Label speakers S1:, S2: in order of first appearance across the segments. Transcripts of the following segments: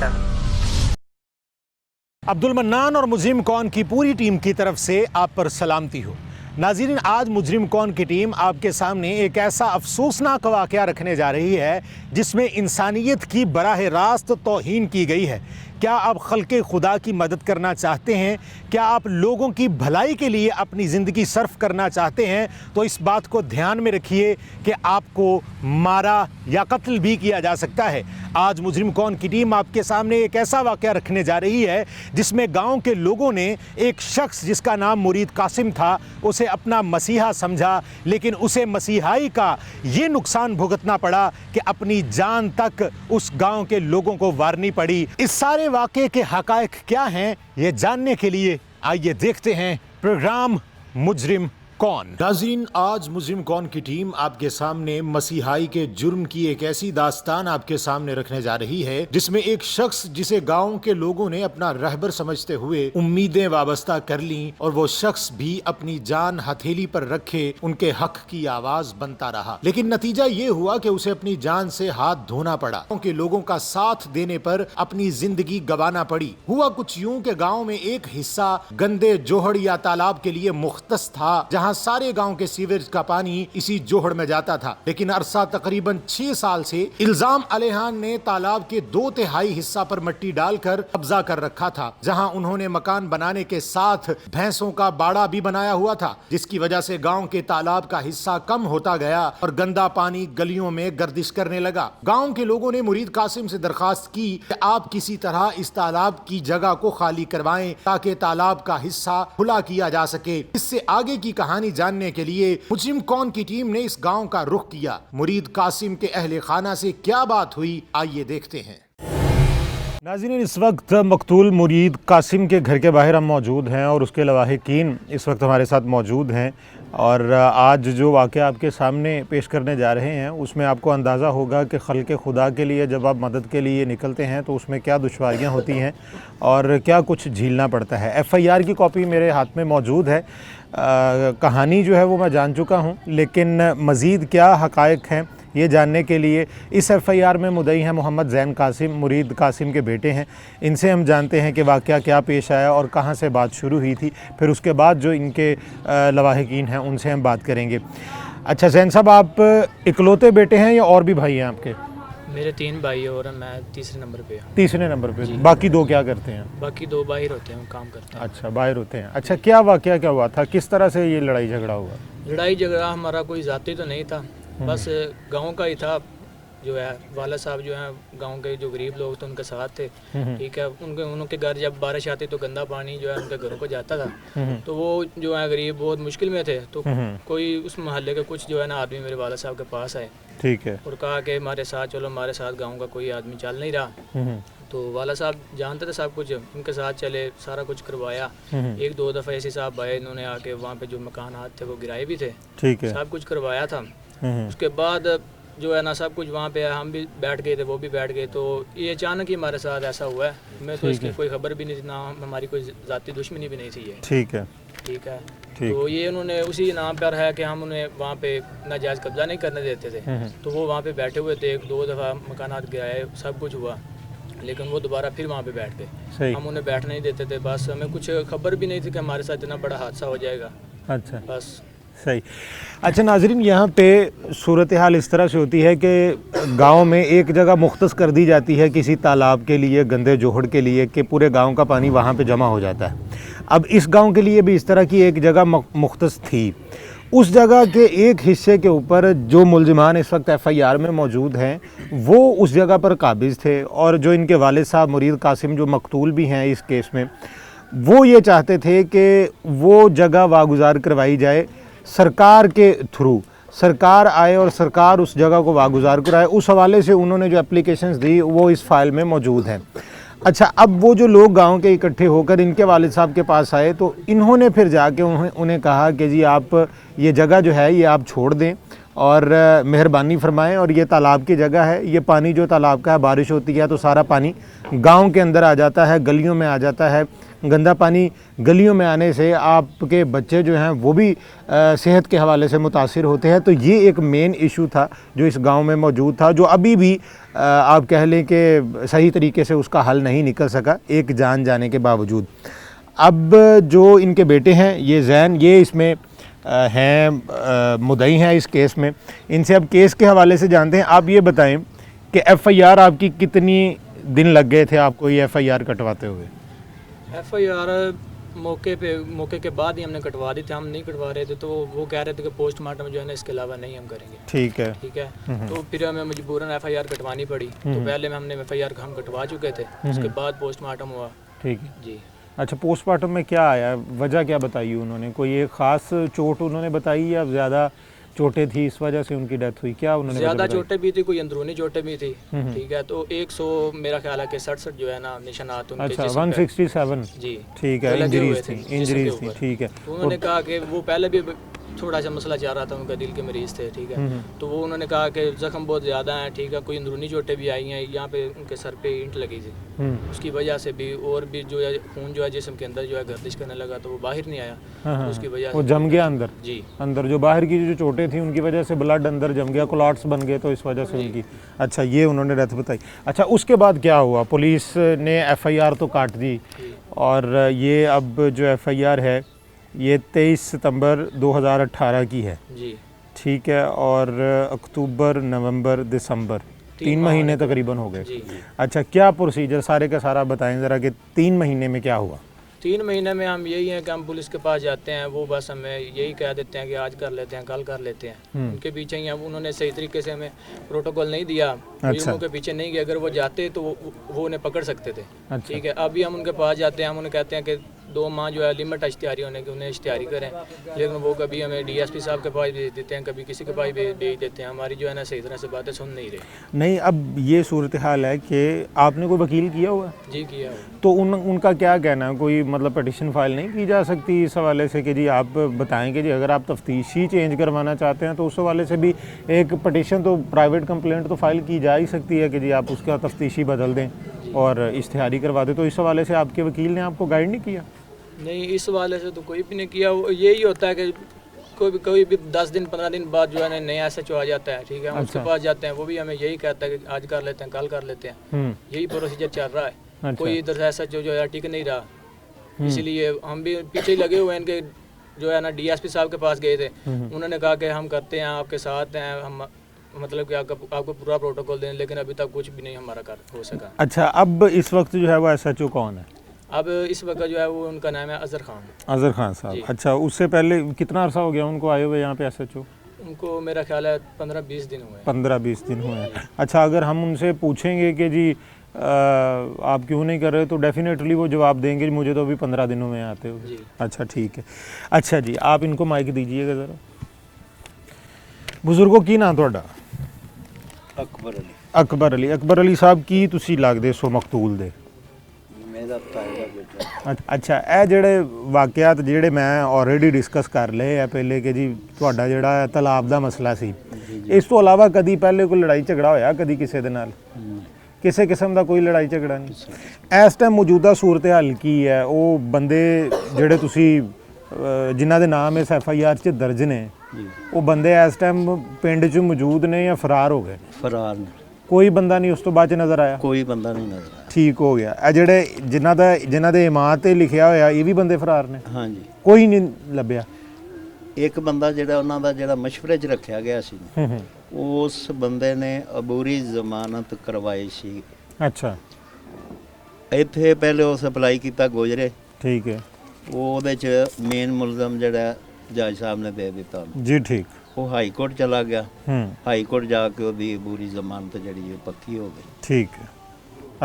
S1: बेहतर।
S2: अब्दुल मन्नान और मुजरिम कौन की पूरी टीम की तरफ से आप पर सलामती हो। नाज़रीन, आज मुजरिम कौन की टीम आपके सामने एक ऐसा अफसोसनाक वाक़या रखने जा रही है जिसमें इंसानियत की बराह रास्त तौहीन की गई है। क्या आप खल्क़े खुदा की मदद करना चाहते हैं? क्या आप लोगों की भलाई के लिए अपनी ज़िंदगी सर्फ करना चाहते हैं? तो इस बात को ध्यान में रखिए कि आपको मारा या कत्ल भी किया जा सकता है। आज मुजरिम कौन की टीम आपके सामने एक ऐसा वाक़या रखने जा रही है जिसमें गांव के लोगों ने एक शख्स जिसका नाम मुरीद कासिम था उसे अपना मसीहा समझा, लेकिन उसे मसीहाई का ये नुकसान भुगतना पड़ा कि अपनी जान तक उस गांव के लोगों को वारनी पड़ी। इस सारे वाक़े के हक़ाइक़ क्या हैं, ये जानने के लिए आइए देखते हैं प्रोग्राम मुजरिम कौन। नाज़रीन, आज मुजरिम कौन की टीम आपके सामने मसीहाई के जुर्म की एक ऐसी दास्तान आपके सामने रखने जा रही है जिसमें एक शख्स जिसे गांव के लोगों ने अपना रहबर समझते हुए उम्मीदें वाबस्ता कर ली और वो शख्स भी अपनी जान हथेली पर रखे उनके हक की आवाज बनता रहा, लेकिन नतीजा ये हुआ कि उसे अपनी जान से हाथ धोना पड़ा। गांव के लोगों का साथ देने पर अपनी जिंदगी गंवाना पड़ी। हुआ कुछ यूं कि गाँव में एक हिस्सा गंदे जोहड़ या तालाब के लिए मुख्तस था जहाँ सारे गांव के सीवेज का पानी इसी जोहड़ में जाता था, लेकिन अरसा तकरीबन 6 साल से इल्जाम अलेहान ने तालाब के 2/3 हिस्सा पर मिट्टी डालकर कब्जा कर रखा था, जहां उन्होंने मकान बनाने के साथ भैंसों का बाड़ा भी बनाया हुआ था, जिसकी वजह से गांव के तालाब का हिस्सा कम होता गया और गंदा पानी गलियों में गर्दिश करने लगा। गांव के लोगों ने मुरीद कासिम से दरखास्त की कि आप किसी तरह इस तालाब की जगह को खाली करवाएं ताकि तालाब का हिस्सा खुला किया जा सके। इससे आगे की कहानी जानने के लिए मुजरिम कौन की टीम ने इस गांव का रुख किया। मुरीद कासिम के अहले खाना से क्या बात हुई, आइए देखते हैं। नाज़रीन, इस वक्त मकतूल मुरीद कासिम के घर के बाहर हम मौजूद हैं और उसके लवाहिकीन इस वक्त हमारे साथ मौजूद हैं और आज जो वाक़या आपके सामने पेश करने जा रहे हैं उसमें आपको अंदाज़ा होगा कि खल्क़े खुदा के लिए जब आप मदद के लिए निकलते हैं तो उसमें क्या दुश्वारियाँ होती हैं और क्या कुछ झेलना पड़ता है। FIR की कॉपी मेरे हाथ में मौजूद है। कहानी जो है वो मैं जान चुका हूँ, लेकिन मज़ीद क्या हक़ाइक़ हैं ये जानने के लिए इस FIR में मुद्दई हैं मोहम्मद ज़ैन कासिम, मुरीद कासिम के बेटे हैं। इनसे हम जानते हैं कि वाक़या क्या पेश आया और कहाँ से बात शुरू हुई थी, फिर उसके बाद जो इनके लवाहिकीन हैं उनसे हम बात करेंगे। अच्छा ज़ैन साहब, आप इकलौते बेटे हैं या और भी भाई हैं आपके?
S3: मेरे 3 भाई और मैं तीसरे नंबर पे हूँ।
S2: तीसरे नंबर पे? बाकी 2 क्या करते हैं?
S3: बाकी 2 बाहर होते हैं, काम करते हैं।
S2: अच्छा, बाहर होते हैं। अच्छा, क्या वाक़या क्या हुआ था, किस तरह से ये लड़ाई झगड़ा हुआ?
S3: लड़ाई झगड़ा हमारा कोई ज़ाती तो नहीं था, बस गांव का ही था। जो है वाला साहब जो हैं गांव के जो गरीब लोग थे उनके साथ थे, ठीक है। उनके घर जब बारिश आती तो गंदा पानी जो है उनके घरों को जाता था, तो वो जो है गरीब बहुत मुश्किल में थे, तो कोई उस मोहल्ले के कुछ जो है ना आदमी मेरे वाला साहब के पास आए, ठीक है, और कहा कि हमारे साथ चलो, हमारे साथ गाँव का कोई आदमी चल नहीं रहा। तो वाला साहब जानते थे सब कुछ, उनके साथ चले, सारा कुछ करवाया। 1-2 दफ़ा ऐसे साहब आए, इन्होंने आके वहाँ पे जो मकानात थे वो गिराए भी थे, ठीक है, सब कुछ करवाया था। उसके बाद जो है ना सब कुछ वहाँ पे हम भी बैठ गए थे, वो भी बैठ गए। तो ये अचानक ही हमारे साथ ऐसा हुआ है, मैं तो इसकी कोई खबर भी नहीं थी, ना हमारी कोई ज़ाती दुश्मनी भी नहीं थी ये, ठीक है, ठीक है। तो ये उन्होंने उसी नाम पर है कि हम उन्हें वहाँ पे नाजायज़ कब्जा नहीं करने देते थे, तो वो वहाँ पे बैठे हुए थे। 1-2 दफ़ा मकानात गिराए, सब कुछ हुआ, लेकिन वो दोबारा फिर वहाँ पे बैठ गए। हम उन्हें बैठने नहीं देते थे, बस हमें कुछ खबर भी नहीं थी कि हमारे साथ इतना बड़ा हादसा हो जाएगा। अच्छा, बस
S2: सही। अच्छा नाज़रीन, यहाँ पे सूरत हाल इस तरह से होती है कि गांव में एक जगह मुख्तस कर दी जाती है किसी तालाब के लिए, गंदे जोहड़ के लिए, कि पूरे गांव का पानी वहाँ पे जमा हो जाता है। अब इस गांव के लिए भी इस तरह की एक जगह मुख्तस थी। उस जगह के एक हिस्से के ऊपर जो मुलजिमान इस वक्त FIR में मौजूद हैं वो उस जगह पर काबिज़ थे, और जो इनके वालिद साहब मुरीद कासिम जो मकतूल भी हैं इस केस में, वो ये चाहते थे कि वो जगह वागुजार करवाई जाए सरकार के थ्रू, सरकार आए और सरकार उस जगह को वागुजार कराए। उस हवाले से उन्होंने जो एप्लीकेशंस दी वो इस फाइल में मौजूद हैं। अच्छा, अब वो जो लोग गांव के इकट्ठे होकर इनके वालिद साहब के पास आए तो इन्होंने फिर जाके उन्हें कहा कि जी आप ये जगह जो है ये आप छोड़ दें और मेहरबानी फरमाएं, और ये तालाब की जगह है, ये पानी जो तालाब का है, बारिश होती है तो सारा पानी गांव के अंदर आ जाता है, गलियों में आ जाता है। गंदा पानी गलियों में आने से आपके बच्चे जो हैं वो भी सेहत के हवाले से मुतासिर होते हैं। तो ये एक मेन इशू था जो इस गांव में मौजूद था, जो अभी भी आप कह लें कि सही तरीके से उसका हल नहीं निकल सका एक जान जाने के बावजूद। अब जो इनके बेटे हैं ये जैन, ये इसमें हैं मुद्दई हैं इस केस में। इनसे अब केस के हवाले से जानते हैं। आप ये बताएं कि FIR आपकी कितनी दिन लग गए थे आपको ये FIR कटवाते हुए?
S3: FIR मौके के बाद ही हमने कटवा दी थी, हम नहीं कटवा रहे थे तो वो कह रहे थे कि पोस्टमार्टम जो है ना इसके अलावा नहीं हम करेंगे।
S2: ठीक है।
S3: ठीक है, तो फिर हमें मजबूरन FIR कटवानी पड़ी। तो पहले में हमने FIR हम कटवा चुके थे, उसके बाद पोस्टमार्टम हुआ।
S2: ठीक है
S3: जी।
S2: अच्छा, पोस्टमार्टम में क्या आया, वजह क्या बताई उन्होंने? कोई एक ख़ास चोट उन्होंने बताई या ज़्यादा चोटें थी इस वजह से उनकी डेथ हुई, क्या उन्होंने
S3: ज़्यादा
S2: बताई?
S3: चोटें भी थी, कोई अंदरूनी चोटें भी थी। ठीक है, तो 100 मेरा ख्याल है कि 67 जो है ना निशानात उनके
S2: अच्छा,
S3: जिस्म पे।
S2: 167।
S3: जी
S2: ठीक है,
S3: लगे हुए
S2: इंजरीज
S3: थे
S2: थी,
S3: जिस्म
S2: इंजरीज
S3: के
S2: थी।
S3: ऊपर।
S2: ठीक है।
S3: तो उन्होंने कहा कि वो पहले भी थोड़ा सा मसला चल रहा था, उनका दिल के मरीज़ थे। ठीक है, तो वो उन्होंने कहा कि ज़ख्म बहुत ज़्यादा हैं। ठीक है, कोई अंदरूनी चोटें भी आई हैं, यहाँ पे उनके सर पे ईंट लगी थी, उसकी वजह से भी, और भी जो है खून जो है जिस्म के अंदर जो है गर्दिश करने लगा तो वो बाहर नहीं आया। तो उसकी वजह
S2: वो
S3: से
S2: जम गया अंदर।
S3: जी,
S2: अंदर जो बाहर की जो चोटें थी उनकी वजह से ब्लड अंदर जम गया, क्लॉट्स बन गए, तो इस वजह से उनकी। अच्छा, ये उन्होंने डेथ बताई। अच्छा, उसके बाद क्या हुआ? पुलिस ने FIR तो काट दी और ये अब जो FIR है ये 23 सितंबर 2018 की है।
S3: जी,
S2: ठीक है, और अक्टूबर, नवंबर, दिसंबर 3 महीने तकरीबन हो गए।
S3: जी।
S2: अच्छा, क्या प्रोसीजर सारे का सारा बताएं ज़रा कि 3 महीने में क्या हुआ?
S3: 3 महीने में हम यही है कि हम पुलिस के पास जाते हैं, वो बस हमें यही कह देते हैं कि आज कर लेते हैं, कल कर लेते हैं। उनके पीछे ही हम, उन्होंने सही तरीके से हमें प्रोटोकॉल नहीं दिया।
S2: अच्छा।
S3: के पीछे नहीं गए, अगर वो जाते तो वो उन्हें पकड़ सकते थे।
S2: अच्छा।
S3: ठीक है, अभी हम उनके पास जाते हैं, हम उन्हें कहते हैं कि 2 माह जो है लिमिट इश्तिहारी होने की, उन्हें इश्तिहारी करें, लेकिन वो कभी हमें DSP साहब के पास भेज देते हैं, कभी किसी के पास भेज देते हैं। हमारी जो है ना सही तरह से बातें सुन नहीं रहे।
S2: नहीं, अब ये सूरत हाल है कि आपने कोई वकील किया हुआ है?
S3: जी, किया हो।
S2: तो उनका क्या कहना है? कोई मतलब पटिशन फाइल नहीं की जा सकती इस हवाले से कि जी आप बताएं कि जी अगर आप तफ्तीशी चेंज करवाना चाहते हैं तो उस हवाले से भी एक पटिशन, तो प्राइवेट कंप्लेंट तो फाइल की जा ही सकती है कि जी आप उसका तफ्तीशी बदल दें और इश्तिहारी करवा दें। तो इस हवाले से आपके वकील ने आपको गाइड नहीं किया?
S3: नहीं, इस वाले से तो कोई भी नहीं किया। यही होता है कि कोई भी 10 दिन 15 दिन बाद जो है ना नया SHO आ जाता है। ठीक है, हम उसके पास जाते हैं, वो भी हमें यही कहता है कि आज कर लेते हैं, कल कर लेते हैं। यही प्रोसीजर चल रहा है।
S2: अच्छा।
S3: कोई इधर से SHO जो है टिक नहीं रहा, इसीलिए हम भी पीछे ही लगे हुए हैं इनके। जो है ना DSP साहब के पास गए थे, उन्होंने कहा कि हम करते हैं, आपके साथ हैं, हम मतलब कि आपको पूरा प्रोटोकॉल दें, लेकिन अभी तक कुछ भी नहीं हमारा कर हो सका।
S2: अच्छा, अब इस वक्त जो है वो SHO कौन है?
S3: अब इस वक्त जो है वो उनका नाम है अजहर खान।
S2: अजहर खान साहब। अच्छा, उससे पहले कितना अरसा हो गया उनको आए हुए यहाँ पे SHO?
S3: उनको मेरा ख्याल है 15-20 दिन हुए हैं।
S2: 15-20 दिन हुए हैं। अच्छा, अगर हम उनसे पूछेंगे कि जी आप क्यों नहीं कर रहे, तो डेफिनेटली वो जवाब देंगे मुझे तो अभी 15 दिनों में आते हो।
S3: जी।
S2: अच्छा, ठीक है। अच्छा जी, आप इनको माइक दीजिएगा ज़रा। बुजुर्गों की ना थोड़ा?
S1: अकबर अली।
S2: अकबर अली। अकबर अली साहब की तुसी लगदे सो मकतूल दे?
S1: मेरा ताया बेटा।
S2: अच्छा, ਇਹ ਜਿਹੜੇ ਵਾਕਿਆਤ ਜਿਹੜੇ ਮੈਂ ਆਲਰੇਡੀ ਡਿਸਕਸ ਕਰ ਲਏ ਆ ਪਹਿਲੇ ਕਿ ਜੀ ਤੁਹਾਡਾ ਜਿਹੜਾ ਤਲਾਬ ਦਾ ਮਸਲਾ ਸੀ, ਇਸ ਤੋਂ ਇਲਾਵਾ ਕਦੀ ਪਹਿਲੇ ਕੋਈ ਲੜਾਈ ਝਗੜਾ ਹੋਇਆ ਕਦੀ ਕਿਸੇ ਦੇ ਨਾਲ? ਕਿਸੇ ਕਿਸਮ ਦਾ ਕੋਈ ਲੜਾਈ ਝਗੜਾ ਨਹੀਂ? ਇਸ ਟਾਈਮ ਮੌਜੂਦਾ ਸੂਰਤ ਹਾਲ ਕੀ ਹੈ? ਉਹ ਬੰਦੇ ਜਿਹੜੇ ਤੁਸੀਂ ਜਿਨ੍ਹਾਂ ਦੇ ਨਾਮ ਇਸ FIR 'ਚ ਦਰਜ ਨੇ, ਉਹ ਬੰਦੇ ਇਸ ਟਾਈਮ ਪਿੰਡ 'ਚ ਮੌਜੂਦ ਨੇ ਜਾਂ ਫਰਾਰ ਹੋ ਗਏ?
S1: फरार ने।
S2: ਕੋਈ ਬੰਦਾ ਨਹੀਂ ਉਸ ਤੋਂ ਬਾਅਦ 'ਚ ਨਜ਼ਰ ਆਇਆ?
S1: कोई बंदा नहीं नजर आया।
S2: ਠੀਕ ਹੋ ਗਿਆ। ਇਹ ਜਿਹੜੇ ਜਿਨ੍ਹਾਂ ਦੇ ਇਮਾਰਤ ਤੇ ਲਿਖਿਆ ਹੋਇਆ ਇਹ ਵੀ ਬੰਦੇ ਫਰਾਰ ਨੇ?
S1: हाँ जी।
S2: ਕੋਈ ਨਹੀਂ ਲੱਭਿਆ?
S1: ਇੱਕ ਬੰਦਾ ਜਿਹੜਾ ਉਹਨਾਂ ਦਾ ਜਿਹੜਾ ਮਸ਼ਵਰੇ 'ਚ ਰੱਖਿਆ ਗਿਆ ਸੀ, ਉਸ ਬੰਦੇ ਨੇ ਅਬੂਰੀ ਜ਼ਮਾਨਤ ਕਰਵਾਈ ਸੀ।
S2: ਅੱਛਾ,
S1: ਇੱਥੇ ਪਹਿਲੇ ਉਸ ਅਪਲਾਈ ਕੀਤਾ ਗੋਜਰੇ,
S2: ਠੀਕ ਹੈ
S1: ਉਹਦੇ 'ਚ ਮੇਨ ਮੁਲਜ਼ਮ ਜਿਹੜਾ ਜੱਜ ਸਾਹਿਬ ਨੇ ਦੇ ਦਿੱਤਾ ਉਹਨੂੰ।
S2: ਜੀ। ਠੀਕ।
S1: ਉਹ ਹਾਈ ਕੋਰਟ ਚਲਾ ਗਿਆ,
S2: ਹੂੰ,
S1: ਹਾਈ ਕੋਰਟ ਜਾ ਕੇ ਉਹਦੀ ਅਬੂਰੀ ਜ਼ਮਾਨਤ ਜਿਹੜੀ ਹੈ ਪੱਕੀ ਹੋ ਗਈ।
S2: ਠੀਕ ਹੈ।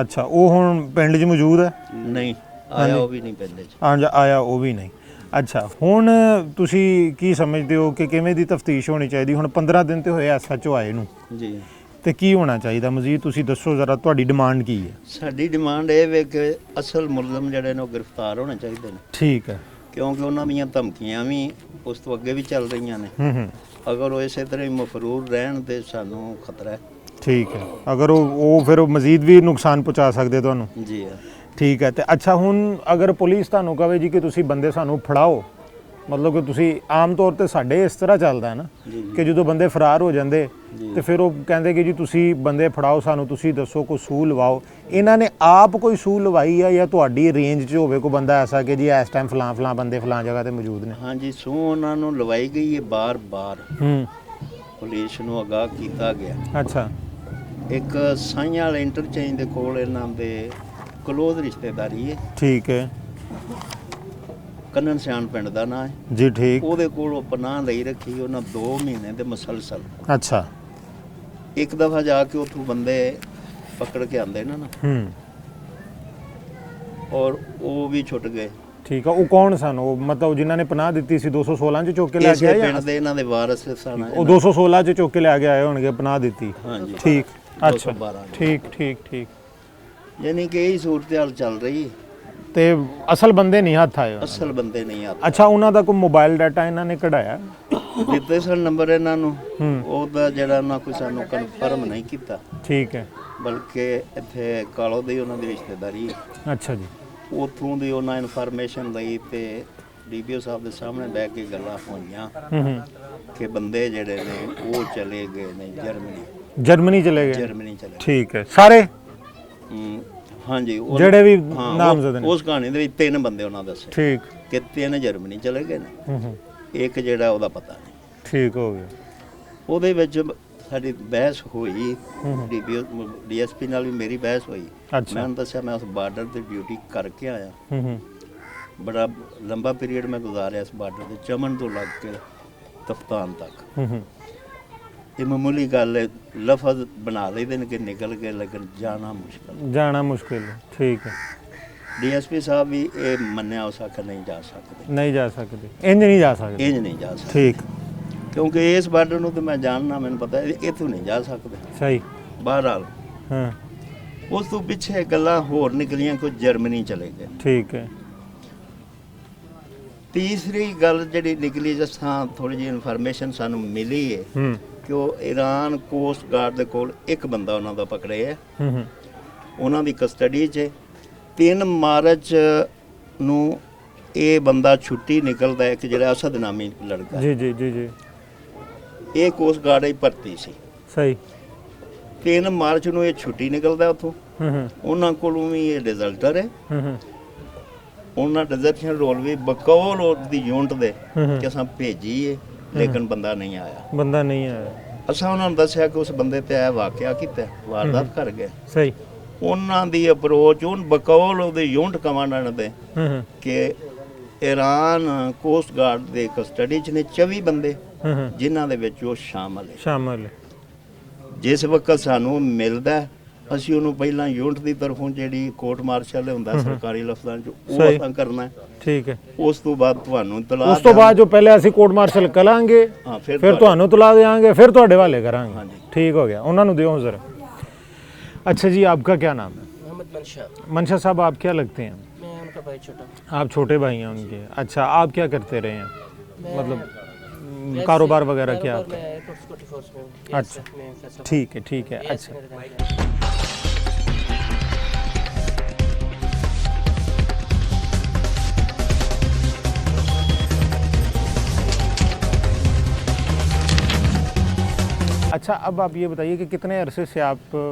S2: ਅੱਛਾ, ਉਹ ਹੁਣ ਪਿੰਡ 'ਚ ਮੌਜੂਦ ਹੈ?
S1: ਨਹੀਂ ਆਇਆ, ਉਹ ਵੀ ਨਹੀਂ ਪਿੰਡ 'ਚ।
S2: ਆਇਆ ਉਹ ਵੀ ਨਹੀਂ। ਅੱਛਾ, ਹੁਣ ਤੁਸੀਂ ਕੀ ਸਮਝਦੇ ਹੋ ਕਿ ਕਿਵੇਂ ਦੀ ਤਫਤੀਸ਼ ਹੋਣੀ ਚਾਹੀਦੀ? ਹੁਣ 15 ਦਿਨ ਤੇ ਹੋਏ SHO ਆਏ ਨੂੰ,
S1: ਜੀ।
S2: ਤੇ ਕੀ ਹੋਣਾ ਚਾਹੀਦਾ ਮਜ਼ੀਦ? ਤੁਸੀਂ ਦੱਸੋ ਜ਼ਰਾ, ਤੁਹਾਡੀ ਡਿਮਾਂਡ ਕੀ ਹੈ?
S1: ਸਾਡੀ ਡਿਮਾਂਡ ਇਹ ਵੇ ਕਿ ਅਸਲ ਮੁਲਜ਼ਮ ਜਿਹੜੇ ਨੇ ਉਹ ਗ੍ਰਿਫਤਾਰ ਹੋਣੇ ਚਾਹੀਦੇ ਨੇ,
S2: ਠੀਕ ਹੈ।
S1: ਕਿਉਂਕਿ ਉਹਨਾਂ ਦੀਆਂ ਧਮਕੀਆਂ ਵੀ ਉਸ ਤੋਂ ਅੱਗੇ ਵੀ ਚੱਲ ਰਹੀਆਂ ਨੇ।
S2: ਹੂੰ।
S1: ਅਗਰ ਉਹ ਇਸੇ ਤਰ੍ਹਾਂ ਹੀ ਮਫਰੂਰ ਰਹਿਣ ਤੇ ਸਾਨੂੰ ਖਤਰਾ ਹੈ।
S2: ਠੀਕ ਹੈ। ਅਗਰ ਉਹ ਫਿਰ ਮਜ਼ੀਦ ਵੀ ਨੁਕਸਾਨ ਪਹੁੰਚਾ ਸਕਦੇ ਤੁਹਾਨੂੰ?
S1: ਜੀ ਹਾਂ।
S2: ਠੀਕ ਹੈ। ਤੇ ਅੱਛਾ, ਹੁਣ ਅਗਰ ਪੁਲਿਸ ਤੁਹਾਨੂੰ ਕਹੇ ਜੀ ਕਿ ਤੁਸੀਂ ਬੰਦੇ ਸਾਨੂੰ ਫੜਾਓ, ਮਤਲਬ ਕਿ ਤੁਸੀਂ ਆਮ ਤੌਰ ਤੇ ਸਾਡੇ ਇਸ ਤਰ੍ਹਾਂ ਚੱਲਦਾ ਹੈ ਨਾ
S1: ਜੀ
S2: ਕਿ ਜਦੋਂ ਬੰਦੇ ਫਰਾਰ ਹੋ ਜਾਂਦੇ
S1: ਜੀ।
S2: ਤੇ ਫਿਰ ਉਹ ਕਹਿੰਦੇ ਕਿ ਜੀ ਤੁਸੀਂ ਬੰਦੇ ਫੜਾਓ, ਸਾਨੂੰ ਤੁਸੀਂ ਦੱਸੋ ਕੋਈ ਸੂਹ ਲਵਾਓ। ਇਹਨਾਂ ਨੇ ਆਪ ਕੋਈ ਸੂਹ ਲਵਾਈ ਆ ਜਾਂ ਤੁਹਾਡੀ ਰੇਂਜ 'ਚ ਹੋਵੇ ਕੋਈ ਬੰਦਾ ਐਸਾ ਕਿ ਜੀ ਇਸ ਟਾਈਮ ਫਲਾਂ ਬੰਦੇ ਫਲਾਂ ਜਗ੍ਹਾ ਤੇ ਮੌਜੂਦ ਨੇ?
S1: ਹਾਂਜੀ, ਸੂਹ ਉਹਨਾਂ ਨੂੰ ਲਵਾਈ ਗਈ ਹੈ ਬਾਰ-ਬਾਰ, ਪੁਲਿਸ ਨੂੰ ਅਗਾਹ ਕੀਤਾ ਗਿਆ।
S2: ਅੱਛਾ।
S1: ਇੱਕ ਸਾਈਆਂ ਵਾਲੇ ਇੰਟਰਚੇਂਜ ਦੇ ਕੋਲ ਇਹਨਾਂ ਦੇ ਕਲੋਜ਼ ਰਿਸ਼ਤੇਦਾਰੀ ਹੈ,
S2: ਠੀਕ ਹੈ
S1: ਕੰਨਨ ਸਿਆਣ ਪਿੰਡ ਦਾ ਨਾਂ ਹੈ
S2: ਜੀ, ਠੀਕ।
S1: ਉਹਦੇ ਕੋਲ ਉਹ ਪਨਾਹ ਲਈ ਰੱਖੀ ਉਹਨਾਂ 2 ਮਹੀਨੇ ਦੇ ਮੁਸਲਸਲ।
S2: ਅੱਛਾ।
S1: ਇੱਕ ਦਫਾ ਜਾ ਕੇ ਉੱਥੋਂ ਬੰਦੇ ਪਕੜ ਕੇ ਆਂਦੇ ਨਾ ਔਰ ਉਹ ਵੀ ਛੁੱਟ ਗਏ।
S2: ਠੀਕ ਆ। ਉਹ ਕੌਣ ਸਨ? ਉਹ ਮਤਲਬ ਜਿਨ੍ਹਾਂ ਨੇ ਪਨਾਹ ਦਿੱਤੀ ਸੀ 216 ਚ ਚੁੱਕ ਕੇ ਲੈ ਕੇ ਆਏ
S1: ਪਿੰਡ ਦੇ ਇਹਨਾਂ ਦੇ ਵਾਰਸ ਸਨ।
S2: ਉਹ 216 ਚ ਚੁੱਕ ਕੇ ਲੈ ਕੇ ਆਏ ਹੋਣਗੇ, ਪਨਾਹ ਦਿੱਤੀ।
S1: ਹਾਂਜੀ,
S2: ਠੀਕ। ਅੱਛਾ,
S1: 212
S2: ਠੀਕ ਠੀਕ ਠੀਕ।
S1: ਯਾਨੀ ਕਿ ਇਹ ਸੂਰਤ-ਹਾਲ ਚੱਲ ਰਹੀ।
S2: ਤੇ ਅਸਲ ਬੰਦੇ ਨਹੀਂ ਹੱਥ ਆਏ?
S1: ਅਸਲ ਬੰਦੇ ਨਹੀਂ ਆਤੇ।
S2: ਅੱਛਾ, ਉਹਨਾਂ ਦਾ ਕੋਈ ਮੋਬਾਈਲ ਡਾਟਾ ਇਹਨਾਂ ਨੇ ਕਢਾਇਆ?
S1: ਦਿੱਤੇ ਸਨ ਨੰਬਰ ਇਹਨਾਂ ਨੂੰ, ਉਹਦਾ ਜਿਹੜਾ ਉਹਨਾਂ ਕੋਈ ਸਾਨੂੰ ਕਨਫਰਮ ਨਹੀਂ ਕੀਤਾ।
S2: ਠੀਕ ਹੈ।
S1: ਬਲਕਿ ਇੱਥੇ ਕਾਲੋ ਦੀ ਉਹਨਾਂ ਦੀ ਰਿਸ਼ਤੇਦਾਰੀ।
S2: ਅੱਛਾ ਜੀ।
S1: ਉੱਥੋਂ ਦੀ ਉਹਨਾਂ ਇਨਫੋਰਮੇਸ਼ਨ ਲਈ ਤੇ ਡੀਪੀਓ ਸਾਹਿਬ ਦੇ ਸਾਹਮਣੇ ਬਹਿ ਕੇ ਗੱਲਾਂ ਹੋਈਆਂ ਕਿ ਬੰਦੇ ਜਿਹੜੇ ਨੇ ਉਹ ਚਲੇ ਗਏ ਨੇ
S2: ਜਰਮਨੀ ਚਲੇ ਗਏ।
S1: ਜਰਮਨੀ ਚਲੇ।
S2: ਠੀਕ ਹੈ। ਸਾਰੇ?
S1: ਹਾਂਜੀ,
S2: ਜਿਹੜੇ ਵੀ ਨਾਮਜ਼ਦ ਨੇ
S1: ਉਸ ਕਹਾਣੀ ਦੇ ਵਿੱਚ 3 ਬੰਦੇ ਉਹਨਾਂ ਦੱਸੇ।
S2: ਠੀਕ।
S1: ਕਿ 3 ਜਰਮਨੀ ਚਲੇ ਗਏ ਨੇ, ਇੱਕ ਜਿਹੜਾ ਉਹਦਾ ਪਤਾ ਨਹੀਂ।
S2: ਠੀਕ ਹੋ ਗਿਆ।
S1: ਉਹਦੇ ਵਿੱਚ ਸਾਡੀ ਬਹਿਸ ਹੋਈ, ਡੀਐਸਪੀ ਨਾਲ ਵੀ ਮੇਰੀ ਬਹਿਸ ਹੋਈ। ਮੈਂ ਉਹਨੂੰ ਦੱਸਿਆ ਮੈਂ ਉਸ ਬਾਰਡਰ ਤੇ ਡਿਊਟੀ ਕਰਕੇ ਆਇਆ, ਬੜਾ ਲੰਬਾ ਪੀਰੀਅਡ ਮੈਂ ਗੁਜ਼ਾਰਿਆ ਇਸ ਬਾਰਡਰ ਤੇ, ਚਮਨ ਤੋਂ ਲੱਗ ਕੇ ਤਫਤਾਨ ਤੱਕ। ਇਹ ਮਾਮੂਲੀ ਗੱਲ ਹੈ, ਲਫ਼ਜ਼ ਬਣਾ ਲਈਦੇ ਨੇ ਕਿ ਨਿਕਲ ਕੇ, ਲੇਕਿਨ ਜਾਣਾ ਮੁਸ਼ਕਿਲ ਹੈ। ਠੀਕ ਹੈ। ਡੀਐਸਪੀ ਸਾਹਿਬ ਵੀ ਇਹ ਮੰਨਿਆ, ਉਸ ਆਖਰ ਨਹੀਂ ਜਾ ਸਕਦੇ
S2: ਇੰਜ ਨਹੀਂ ਜਾ ਸਕਦੇ। ਠੀਕ।
S1: ਕਿਉਂਕਿ ਇਸ ਬਾਰਡਰ ਨੂੰ ਤਾਂ ਮੈਂ ਜਾਣਨਾ, ਮੈਨੂੰ ਪਤਾ ਇੱਥੋਂ ਨਹੀਂ ਜਾ ਸਕਦੇ।
S2: ਸਹੀ।
S1: ਬਹਰਹਾਲ ਉਸ ਤੋਂ ਪਿੱਛੇ ਗੱਲਾਂ ਹੋਰ ਨਿਕਲੀਆਂ, ਕੋਈ ਜਰਮਨੀ ਚਲੇ ਗਏ।
S2: ਠੀਕ ਹੈ।
S1: ਤੀਸਰੀ ਗੱਲ ਜਿਹੜੀ ਨਿਕਲੀ, ਜਿਸ ਤਰ੍ਹਾਂ ਥੋੜੀ ਜਿਹੀ ਇਨਫੋਰਮੇਸ਼ਨ ਸਾਨੂੰ ਮਿਲੀ ਹੈ ਕਿ ਉਹ ਈਰਾਨ ਕੋਸਟ ਗਾਰਡ ਦੇ ਕੋਲ ਇੱਕ ਬੰਦਾ ਉਹਨਾਂ ਦਾ ਪਕੜਿਆ ਹੈ, ਉਹਨਾਂ ਦੀ ਕਸਟਡੀ 'ਚ। 3 ਮਾਰਚ ਨੂੰ ਇਹ ਬੰਦਾ ਛੁੱਟੀ ਨਿਕਲਦਾ ਹੈ, ਕਿ ਜਿਹੜਾ ਅਸਦ ਨਾਮੀ ਲੜਕਾ
S2: ਜੀ
S1: ਇਹ ਕੋਸਟ ਗਾਰਡ ਹੀ ਭਰਤੀ ਸੀ।
S2: ਸਹੀ।
S1: 3 ਮਾਰਚ ਨੂੰ ਇਹ ਛੁੱਟੀ ਨਿਕਲਦਾ ਉੱਥੋਂ। ਉਹਨਾਂ ਕੋਲੋਂ ਵੀ ਇਹ ਡਿਜ਼ਲਟਰ ਹੈ। ਉਹਨਾਂ ਡਿਜ਼ਰਸ਼ਨ ਰੋਲ ਵੀ ਬਕੌਲ ਉਹਦੀ ਯੂਨਿਟ ਦੇ ਕਿ ਅਸਾਂ ਭੇਜੀ ਹੈ, ਲੇਕਿਨ ਬੰਦਾ ਨਹੀਂ ਆਇਆ। ਅਸਾਂ ਉਹਨਾਂ ਨੂੰ ਦੱਸਿਆ ਕਿ ਉਸ ਬੰਦੇ ਤੇ ਇਹ ਵਾਕਿਆ ਕੀਤਾ, ਵਾਰਦਾਤ ਕਰ ਗਿਆ।
S2: ਸਹੀ। ਉਹਨਾਂ
S1: ਦੀ ਅਪਰੋਚ ਉਹ ਬਕੌਲ ਉਹਦੇ ਯੂਨਿਟ ਕਮਾਂਡਰ ਦੇ ਕਿ ਈਰਾਨ ਕੋਸਟ ਗਾਰਡ ਦੇ ਕਸਟਡੀ 'ਚ ਨੇ 24 ਬੰਦੇ, ਜਿਨ੍ਹਾਂ ਦੇ ਵਿੱਚ ਉਹ ਸ਼ਾਮਲ ਹੈ। ਜਿਸ ਵਕਤ ਸਾਨੂੰ ਮਿਲਦਾ, ਅਸੀਂ ਉਹਨੂੰ ਪਹਿਲਾਂ ਯੂਨਿਟ ਦੀ ਤਰਫੋਂ ਜਿਹੜੀ ਕੋਰਟ ਮਾਰਸ਼ਲ ਹੁੰਦਾ ਸਰਕਾਰੀ ਲਫ਼ਜ਼ਾਂ 'ਚ, ਉਹ ਅਸਾਂ ਕਰਨਾ। ਠੀਕ ਹੈ। ਉਸ ਤੋਂ ਬਾਅਦ ਤੁਹਾਨੂੰ ਤਲਾ,
S2: ਉਸ ਤੋਂ ਬਾਅਦ ਜੋ ਪਹਿਲੇ ਅਸੀਂ ਕੋਰਟ ਮਾਰਸ਼ਲ ਕਰਾਂਗੇ, ਫਿਰ ਤੁਹਾਨੂੰ ਤਲਾ ਦੇਵਾਂਗੇ, ਫਿਰ ਤੁਹਾਡੇ ਹਵਾਲੇ ਕਰਾਂਗੇ। ठीक हो गया। उन्होंने दियो ज़रा। अच्छा जी, आपका क्या नाम है?
S3: मोहम्मद
S2: मनशा साहब, आप क्या लगते हैं?
S3: मैं उनका भाई छोटा।
S2: आप छोटे भाई हैं उनके। अच्छा, आप क्या करते रहे हैं? मतलब कारोबार वगैरह क्या आपका? अच्छा, ठीक है। अच्छा, अच्छा, अब आप ये बताइए कि कितने अरसे से आप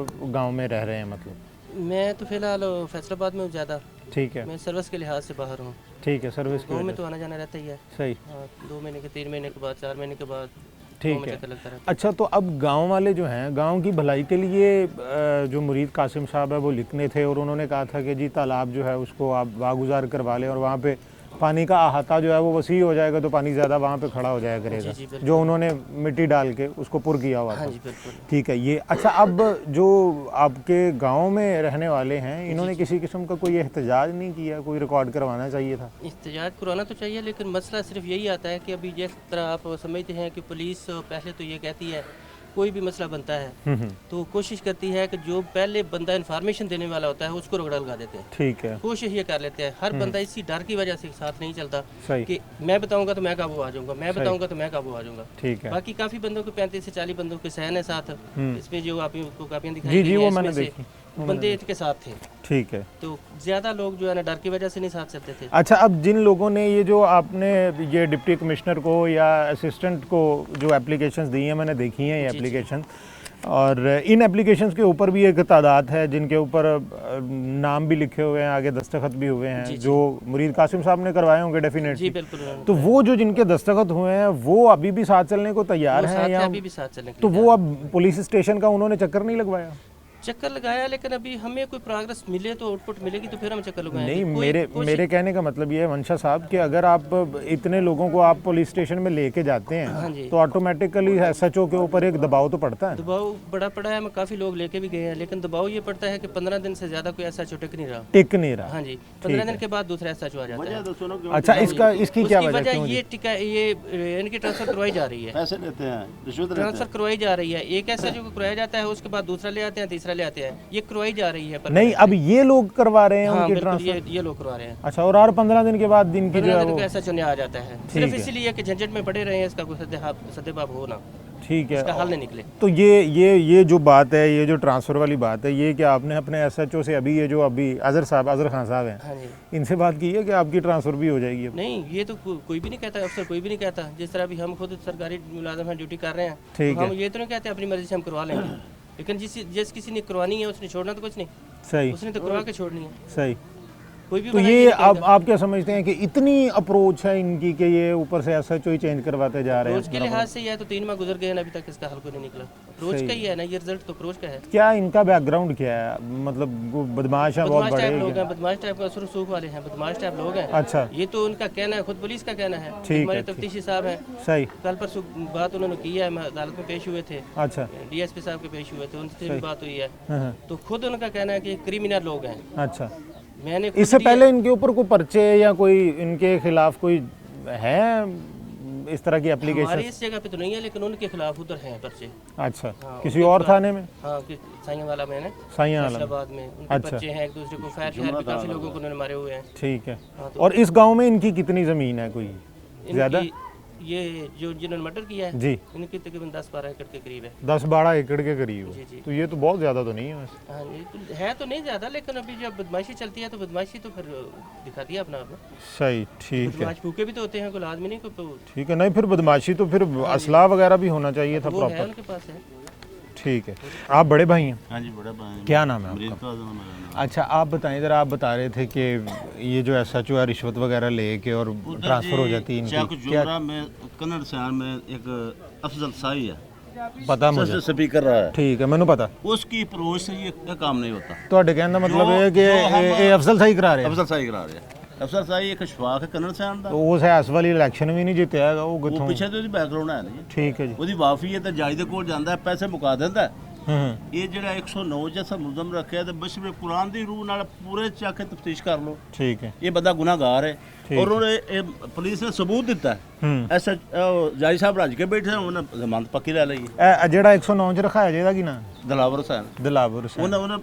S2: गांव में रह रहे हैं? मतलब
S3: मैं तो फिलहाल फैसलाबाद में हूँ ज़्यादा।
S2: ठीक है।
S3: मैं सर्विस के लिहाज से बाहर हूँ।
S2: ठीक है, सर्विस के
S3: गाँव में तो आना जाना रहता ही है।
S2: सही।
S3: 2 महीने के, 3 महीने के बाद, 4 महीने के बाद।
S2: ठीक है। अच्छा, तो अब गांव वाले जो हैं, गांव की भलाई के लिए जो मुरीद कासिम साहब है वो लिखने थे, और उन्होंने कहा था कि जी तालाब जो है उसको आप वागुजार करवा लें, और वहाँ पे पानी का अहाता जो है वो वसी हो जाएगा, तो पानी ज़्यादा वहाँ पे खड़ा हो जाया करेगा। जो उन्होंने मिट्टी डाल के उसको पुर किया हुआ था। ठीक है, ये। अच्छा, अब जो आपके गांव में रहने वाले हैं, इन्होंने किसी किस्म का कोई एहतजाज नहीं किया? कोई रिकॉर्ड करवाना चाहिए था?
S3: एहतजाज करवाना तो चाहिए, लेकिन मसला सिर्फ यही आता है कि अभी जिस तरह आप समझते हैं कि पुलिस पहले तो ये कहती है कोई भी मसला बनता है तो कोशिश करती है कि जो पहले बंदा इन्फॉर्मेशन देने वाला होता है उसको रगड़ा लगा देते हैं। ठीक है। कोशिश ये कर लेते हैं। हर बंदा इसी डर की वजह से साथ नहीं चलता कि मैं बताऊंगा तो मैं काबू आ जाऊंगा, मैं बताऊंगा तो मैं काबू आ जाऊंगा। ठीक है। बाकी काफी बंदों के 35 से 40 बंदों के सहन है साथ। इसमें जो आपको कापियां दिखाई
S2: जी, वो मैंने देखी।
S4: बंदे इसके साथ थे।
S2: ठीक है।
S4: तो ज़्यादा लोग जो है ना डर की वजह से नहीं साथ चलते थे।
S2: अच्छा, अब जिन लोगों ने ये जो आपने ये डिप्टी कमिश्नर को या असिस्टेंट को जो एप्लीकेशंस दी हैं, मैंने देखी हैं ये एप्लीकेशन, और इन एप्लीकेशंस के ऊपर भी एक तादाद है जिनके ऊपर नाम भी लिखे हुए हैं, आगे दस्तखत भी हुए हैं, जो मुरीद कासिम साहब ने करवाए होंगे
S4: जी
S2: डेफिनेटली।
S4: बिल्कुल।
S2: तो वो जो जिनके दस्तखत हुए हैं वो अभी भी साथ चलने को तैयार हैं या
S4: अभी भी साथ चलने के
S2: तो
S4: लिए
S2: वो अब पुलिस स्टेशन का उन्होंने चक्कर नहीं लगवाया?
S4: चक्कर लगाया, लेकिन अभी हमें कोई प्रोग्रेस मिले तो आउटपुट मिलेगी तो फिर हम चक्कर लगाएंगे।
S2: नहीं, मेरे कहने का मतलब ये है मंशा साहब कि अगर आप इतने लोगों को आप पुलिस स्टेशन में लेके जाते हैं तो ऑटोमेटिकली एसएचओ के ऊपर एक दबाव तो पड़ता है।
S4: दबाव बड़ा पड़ा है, काफ़ी लोग लेके भी गए हैं, लेकिन दबाव ये पड़ता है कि 15 दिन से ज़्यादा कोई एसएचओ टिक नहीं रहा। हाँ जी, 15 दिन के बाद दूसरा एसएचओ आ जाता है।
S2: अच्छा, इसकी क्या वजह?
S4: ये टिका ये इनकी ट्रांसफर करवाई जा रही है,
S1: पैसे लेते हैं, रिश्वत लेते
S4: ट्रांसफर करवाई जा रही है। एक एसएचओ को करवाया जाता है, उसके बाद दूसरा ले आते हैं, तीसरा ले आते हैं, ये करवाई जा रही है।
S2: नहीं, अब ये लोग करवा रहे हैं
S4: हाँ,
S2: उनकी ट्रांसफर?
S4: ये लोग करवा रहे हैं।
S2: अच्छा, और 15 दिन के बाद दिन की जो है वो
S4: ऐसा चुने आ जाता है, सिर्फ इसीलिए कि झंझट में पड़े रहे हैं, इसका कोई सद्देबाब हो ना।
S2: ठीक है,
S4: इसका हल नहीं निकले।
S2: तो ये जो बात है, ये जो ट्रांसफर वाली बात है, ये क्या आपने अपने एसएचओ से अभी ये जो अभी अजहर खान साहब हैं,
S4: हाँ जी,
S2: इनसे बात की है कि आपकी ट्रांसफर भी हो जाएगी?
S4: नहीं, ये तो कोई भी नहीं कहता, अफसर कोई भी नहीं कहता। जिस तरह अभी हम खुद सरकारी मुलाजिम हैं, ड्यूटी कर रहे हैं,
S2: ठीक
S4: तो हम ये तो नहीं कहते अपनी मर्जी से हम करवा लेंगे, लेकिन जिस किसी ने करवानी है उसने छोड़ना तो कुछ नहीं,
S2: सही,
S4: उसने तो करवा के छोड़नी है।
S2: सही।
S4: कोई भी
S2: तो ये आप क्या समझते हैं कि इतनी अप्रोच है इनकी कि ये ऊपर से एसएचओ ही चेंज करवाते जा रहे हैं?
S4: रोज के लिहाज से यह तो 3 माह गुजर गए हैं, अभी तक इसका हल कोई नहीं निकला। रोज का ही है ना ये रिजल्ट, तो रोज का है। क्या
S2: इनका बैकग्राउंड क्या है? मतलब वो बदमाश है, बहुत बड़े
S4: लोग हैं, बदमाश टाइप का सुरसूख वाले हैं, बदमाश टाइप लोग हैं।
S2: अच्छा,
S4: ये तो उनका कहना है, खुद पुलिस का कहना है। हमारे तफ्तीशी साहब हैं,
S2: सही,
S4: कल परसों बात उन्होंने की है, अदालत में पेश हुए थे।
S2: अच्छा,
S4: डीएसपी साहब के पेश हुए थे, उनसे भी बात हुई है, तो खुद उनका कहना है कि क्रिमिनल लोग हैं।
S2: अच्छा,
S4: मैंने
S2: इससे पहले इनके ऊपर कोई पर्चे या कोई इनके खिलाफ कोई है इस तरह की एप्लीकेशन?
S4: हमारी इस जगह पे तो नहीं है, लेकिन उनके खिलाफ उधर हैं पर्चे।
S2: अच्छा, किसी और थाने में?
S4: हाँ, साइयावाला में, फैसलाबाद में उनके पर्चे हैं। एक दूसरे को फायर शहर में काफी लोगों को उन्होंने मारे हुए हैं।
S2: ठीक है। और इस गांव में इनकी कितनी जमीन है? कोई ज्यादा?
S4: ये जो जिन्होंने मर्डर किया है
S2: जी,
S4: इनकी तकरीबन 10-12 एकड़ के करीब है।
S2: 10-12 एकड़ के करीब?
S4: जी जी।
S2: तो ये तो बहुत ज्यादा तो नहीं है वैसे?
S4: हाँ, ये तो है तो नहीं ज्यादा, लेकिन अभी जब बदमाशी चलती है तो बदमाशी तो फिर दिखाती है अपना आप।
S2: सही, ठीक है।
S4: बदमाश भूखे भी तो होते हैं, कोई आदमी नहीं कोई।
S2: ठीक है, नहीं फिर बदमाशी तो फिर असला वगैरह भी होना चाहिए था
S4: वो है,
S2: प्रॉपर।
S4: उनके पास है।
S2: ठीक है। आप बड़े भाई हैं?
S1: हाँ जी, बड़ा भाई।
S2: क्या नाम है आपका? अच्छा, आप बताएं जरा, आप बता रहे थे कि ये जो एसएचओ है रिश्वत वगैरह लेके और ट्रांसफर हो जाती है इनकी, क्या
S1: में कन्नड़ शहर में एक अफजल साई है,
S2: पता मुझे,
S1: स्पीकर रहा है।
S2: ठीक है, मैंने पता।
S1: उसकी अप्रोच से ये काम नहीं होता।
S2: ਤੁਹਾਡੇ ਕਹਿਣ ਦਾ मतलब है कि ये अफजल साई करा रहे हैं?
S1: अफजल साई करा रहे हैं। अफजल साई एक शफाक है कन्नड़ शहर ਦਾ।
S2: तो ਉਸ ਹੈਸ ਵਾਲੀ ਇਲੈਕਸ਼ਨ ਵੀ ਨਹੀਂ ਜਿੱਤਿਆ ਹੈਗਾ ਉਹ
S1: ਉਹ
S2: ਕਿੱਥੋਂ?
S1: ਪਿੱਛੇ ਤੇ ਉਹਦੀ ਬੈਕਗ੍ਰਾਉਂਡ ਹੈ ਨਹੀਂ।
S2: ਠੀਕ ਹੈ ਜੀ।
S1: ਉਹਦੀ ਵਾਫੀ ਹੈ ਤੇ ਜੱਜ ਦੇ ਕੋਲ ਜਾਂਦਾ ਹੈ, ਪੈਸੇ ਮੁਕਾ ਦਿੰਦਾ ਹੈ।
S2: ਇਹ
S1: ਜਿਹੜਾ 109 ਜੈਸਾ ਮੁਲਜ਼ਮ ਰੱਖਿਆ ਤੇ ਬਸ਼ਰੇ ਕੁਰਾਨ ਦੀ ਰੂਹ ਨਾਲ ਪੂਰੇ ਚੱਕ ਕੇ ਤਫਤੀਸ਼ ਕਰ ਲਓ।
S2: ਠੀਕ ਹੈ।
S1: ਇਹ ਬੰਦਾ ਗੁਨਾਹਗਾਰ ਹੈ ਔਰ ਉਹਨੇ ਪੁਲਿਸ ਨੇ ਸਬੂਤ ਦਿੱਤਾ ਹੈ। ਐਸਾ ਜੱਜ ਸਾਹਿਬ ਰੱਜ ਕੇ ਬੈਠੇ ਉਹਨਾਂ ਜ਼ਮਾਨਤ ਪੱਕੀ ਲੈ ਲਈ।
S2: ਇਹ ਜਿਹੜਾ 109 ਚ ਰਖਾਇਆ ਜਿਹਦਾ ਕੀ ਨਾਂ?
S1: ਦਲਾਵਰ ਹੁਸੈਨ।
S2: ਦਿਲਾਵਰ ਹੁਸੈਨ।
S1: ਉਹਨਾਂ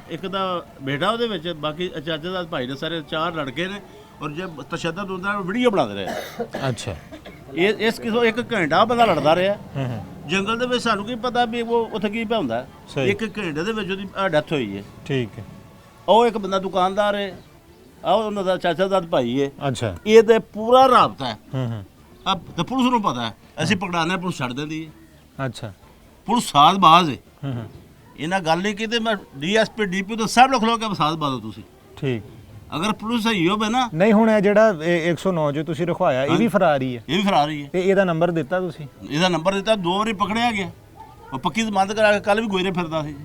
S1: ਇੱਕ ਦਾ ਬੇਟਾ ਉਹਦੇ ਵਿੱਚ, ਬਾਕੀ ਚਾਚੇ ਦਾ ਭਾਈ ਦੇ ਸਾਰੇ 4 ਲੜਕੇ ਨੇ ਔਰ ਜੇ ਤਸ਼ੱਦਦ ਹੁੰਦਾ ਵੀਡੀਓ ਬਣਾਉਂਦੇ ਰਹੇ।
S2: ਅੱਛਾ,
S1: ਇਸ ਕਿਸੋਂ 1 ਘੰਟਾ ਬੰਦਾ ਲੜਦਾ ਰਿਹਾ ਜੰਗਲ ਦੇ ਵਿੱਚ। ਸਾਨੂੰ ਕੀ ਪਤਾ ਵੀ ਉਹ ਉੱਥੇ ਕੀ ਪਿਆ ਹੁੰਦਾ। 1 ਘੰਟੇ ਦੇ ਵਿੱਚ ਉਹਦੀ ਡੈਥ ਹੋਈ ਹੈ।
S2: ਠੀਕ ਹੈ।
S1: ਉਹ ਇੱਕ ਬੰਦਾ ਦੁਕਾਨਦਾਰ ਹੈ, ਉਹਨਾਂ ਦਾ ਚਾਚਾ ਦਾ ਭਾਈ ਹੈ।
S2: ਅੱਛਾ,
S1: ਇਹਦੇ ਪੂਰਾ ਰਾਬਤਾ ਹੈ। ਅਬ ਤੇ ਪੁਲਿਸ ਨੂੰ ਪਤਾ ਹੈ, ਅਸੀਂ ਪਕੜਾਣੇ ਪੁਲਿਸ ਛੱਡ ਦਿੰਦੀ ਹੈ।
S2: ਅੱਛਾ,
S1: ਪੁਲਿਸ ਸਾਜ਼ਬਾਜ਼ ਹੈ। ਇਹਨਾਂ ਗੱਲ ਨਹੀਂ ਕੀਤੀ, ਮੈਂ ਡੀਐਸਪੀ ਡੀਪੀ ਤੋਂ ਸਭ ਲੋਕ ਕੇ ਸਾਜ਼ਬਾਜ਼ ਹੋ ਤੁਸੀਂ।
S2: ਠੀਕ।
S1: ਅਗਰ ਪੁਲਿਸ ਸਹੀ ਹੋਵੇ ਨਾ।
S2: ਨਹੀਂ, ਹੁਣ ਇਹ ਜਿਹੜਾ 109 ਜੋ ਤੁਸੀਂ ਰਖਵਾਇਆ ਇਹ ਵੀ ਫਰਾਰ ਹੀ ਹੈ?
S1: ਇਹ ਵੀ ਫਰਾਰ ਹੀ ਹੈ।
S2: ਤੇ ਇਹਦਾ ਨੰਬਰ ਦਿੱਤਾ ਤੁਸੀਂ?
S1: ਇਹਦਾ ਨੰਬਰ ਦਿੱਤਾ, 2 ਵਾਰੀ ਪਕੜਿਆ ਗਿਆ। ਉਹ ਪੱਕੀ ਜ਼ਮਾਨਤ ਕਰਾ ਕੇ ਕੱਲ ਵੀ ਗੋਇਰੇ ਫਿਰਦਾ ਸੀ।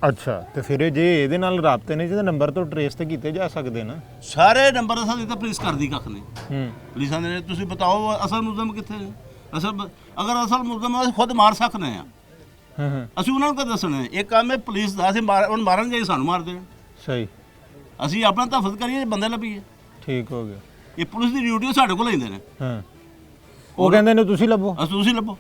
S2: ਅੱਛਾ, ਤੇ ਫਿਰ ਜੇ ਇਹਦੇ ਨਾਲ ਰਾਬਤੇ ਨੇ ਜਿਹਦਾ ਨੰਬਰ ਤੋਂ ਟਰੇਸ ਤੇ ਕੀਤੇ ਜਾ ਸਕਦੇ ਨਾ?
S1: ਸਾਰੇ ਨੰਬਰ ਅਸਾਂ ਦਿੱਤਾ, ਪੁਲਿਸ ਕਰਦੀ ਕੱਖ ਨਹੀਂ। ਪੁਲਿਸਾਂ ਨੇ ਤੁਸੀਂ ਬਤਾਓ ਅਸਲ ਮੁਲਜ਼ਮ ਕਿੱਥੇ ਹੈ? ਅਗਰ ਅਸਲ ਮੁਲਜ਼ਮ ਅਸੀਂ ਖੁਦ ਮਾਰ ਸਕਨੇ ਆ, ਅਸੀਂ ਉਹਨਾਂ ਨੂੰ ਕਦ ਦੱਸਣਾ? ਇਹ ਕੰਮ ਹੈ ਪੁਲਿਸ ਦਾ। ਅਸੀਂ ਮਾਰਨ ਜਾਈ ਸਾਨੂੰ ਮਾਰ ਦੇਣ।
S2: ਸਹੀ।
S1: ਅਸੀਂ ਆਪਣਾ ਤਹਫੁਜ਼ ਕਰੀਏ, ਬੰਦੇ ਲੱਭੀਏ।
S2: ਠੀਕ ਹੋ ਗਿਆ।
S1: ਇਹ ਪੁਲਿਸ ਦੀ ਡਿਊਟੀ ਸਾਡੇ ਕੋਲ ਲੈਂਦੇ ਨੇ।
S2: ਹਾਂ, ਉਹ ਕਹਿੰਦੇ ਨੇ ਤੁਸੀਂ ਲੱਭੋ।
S1: ਅਸੀਂ ਤੁਸੀਂ ਲੱਭੋ।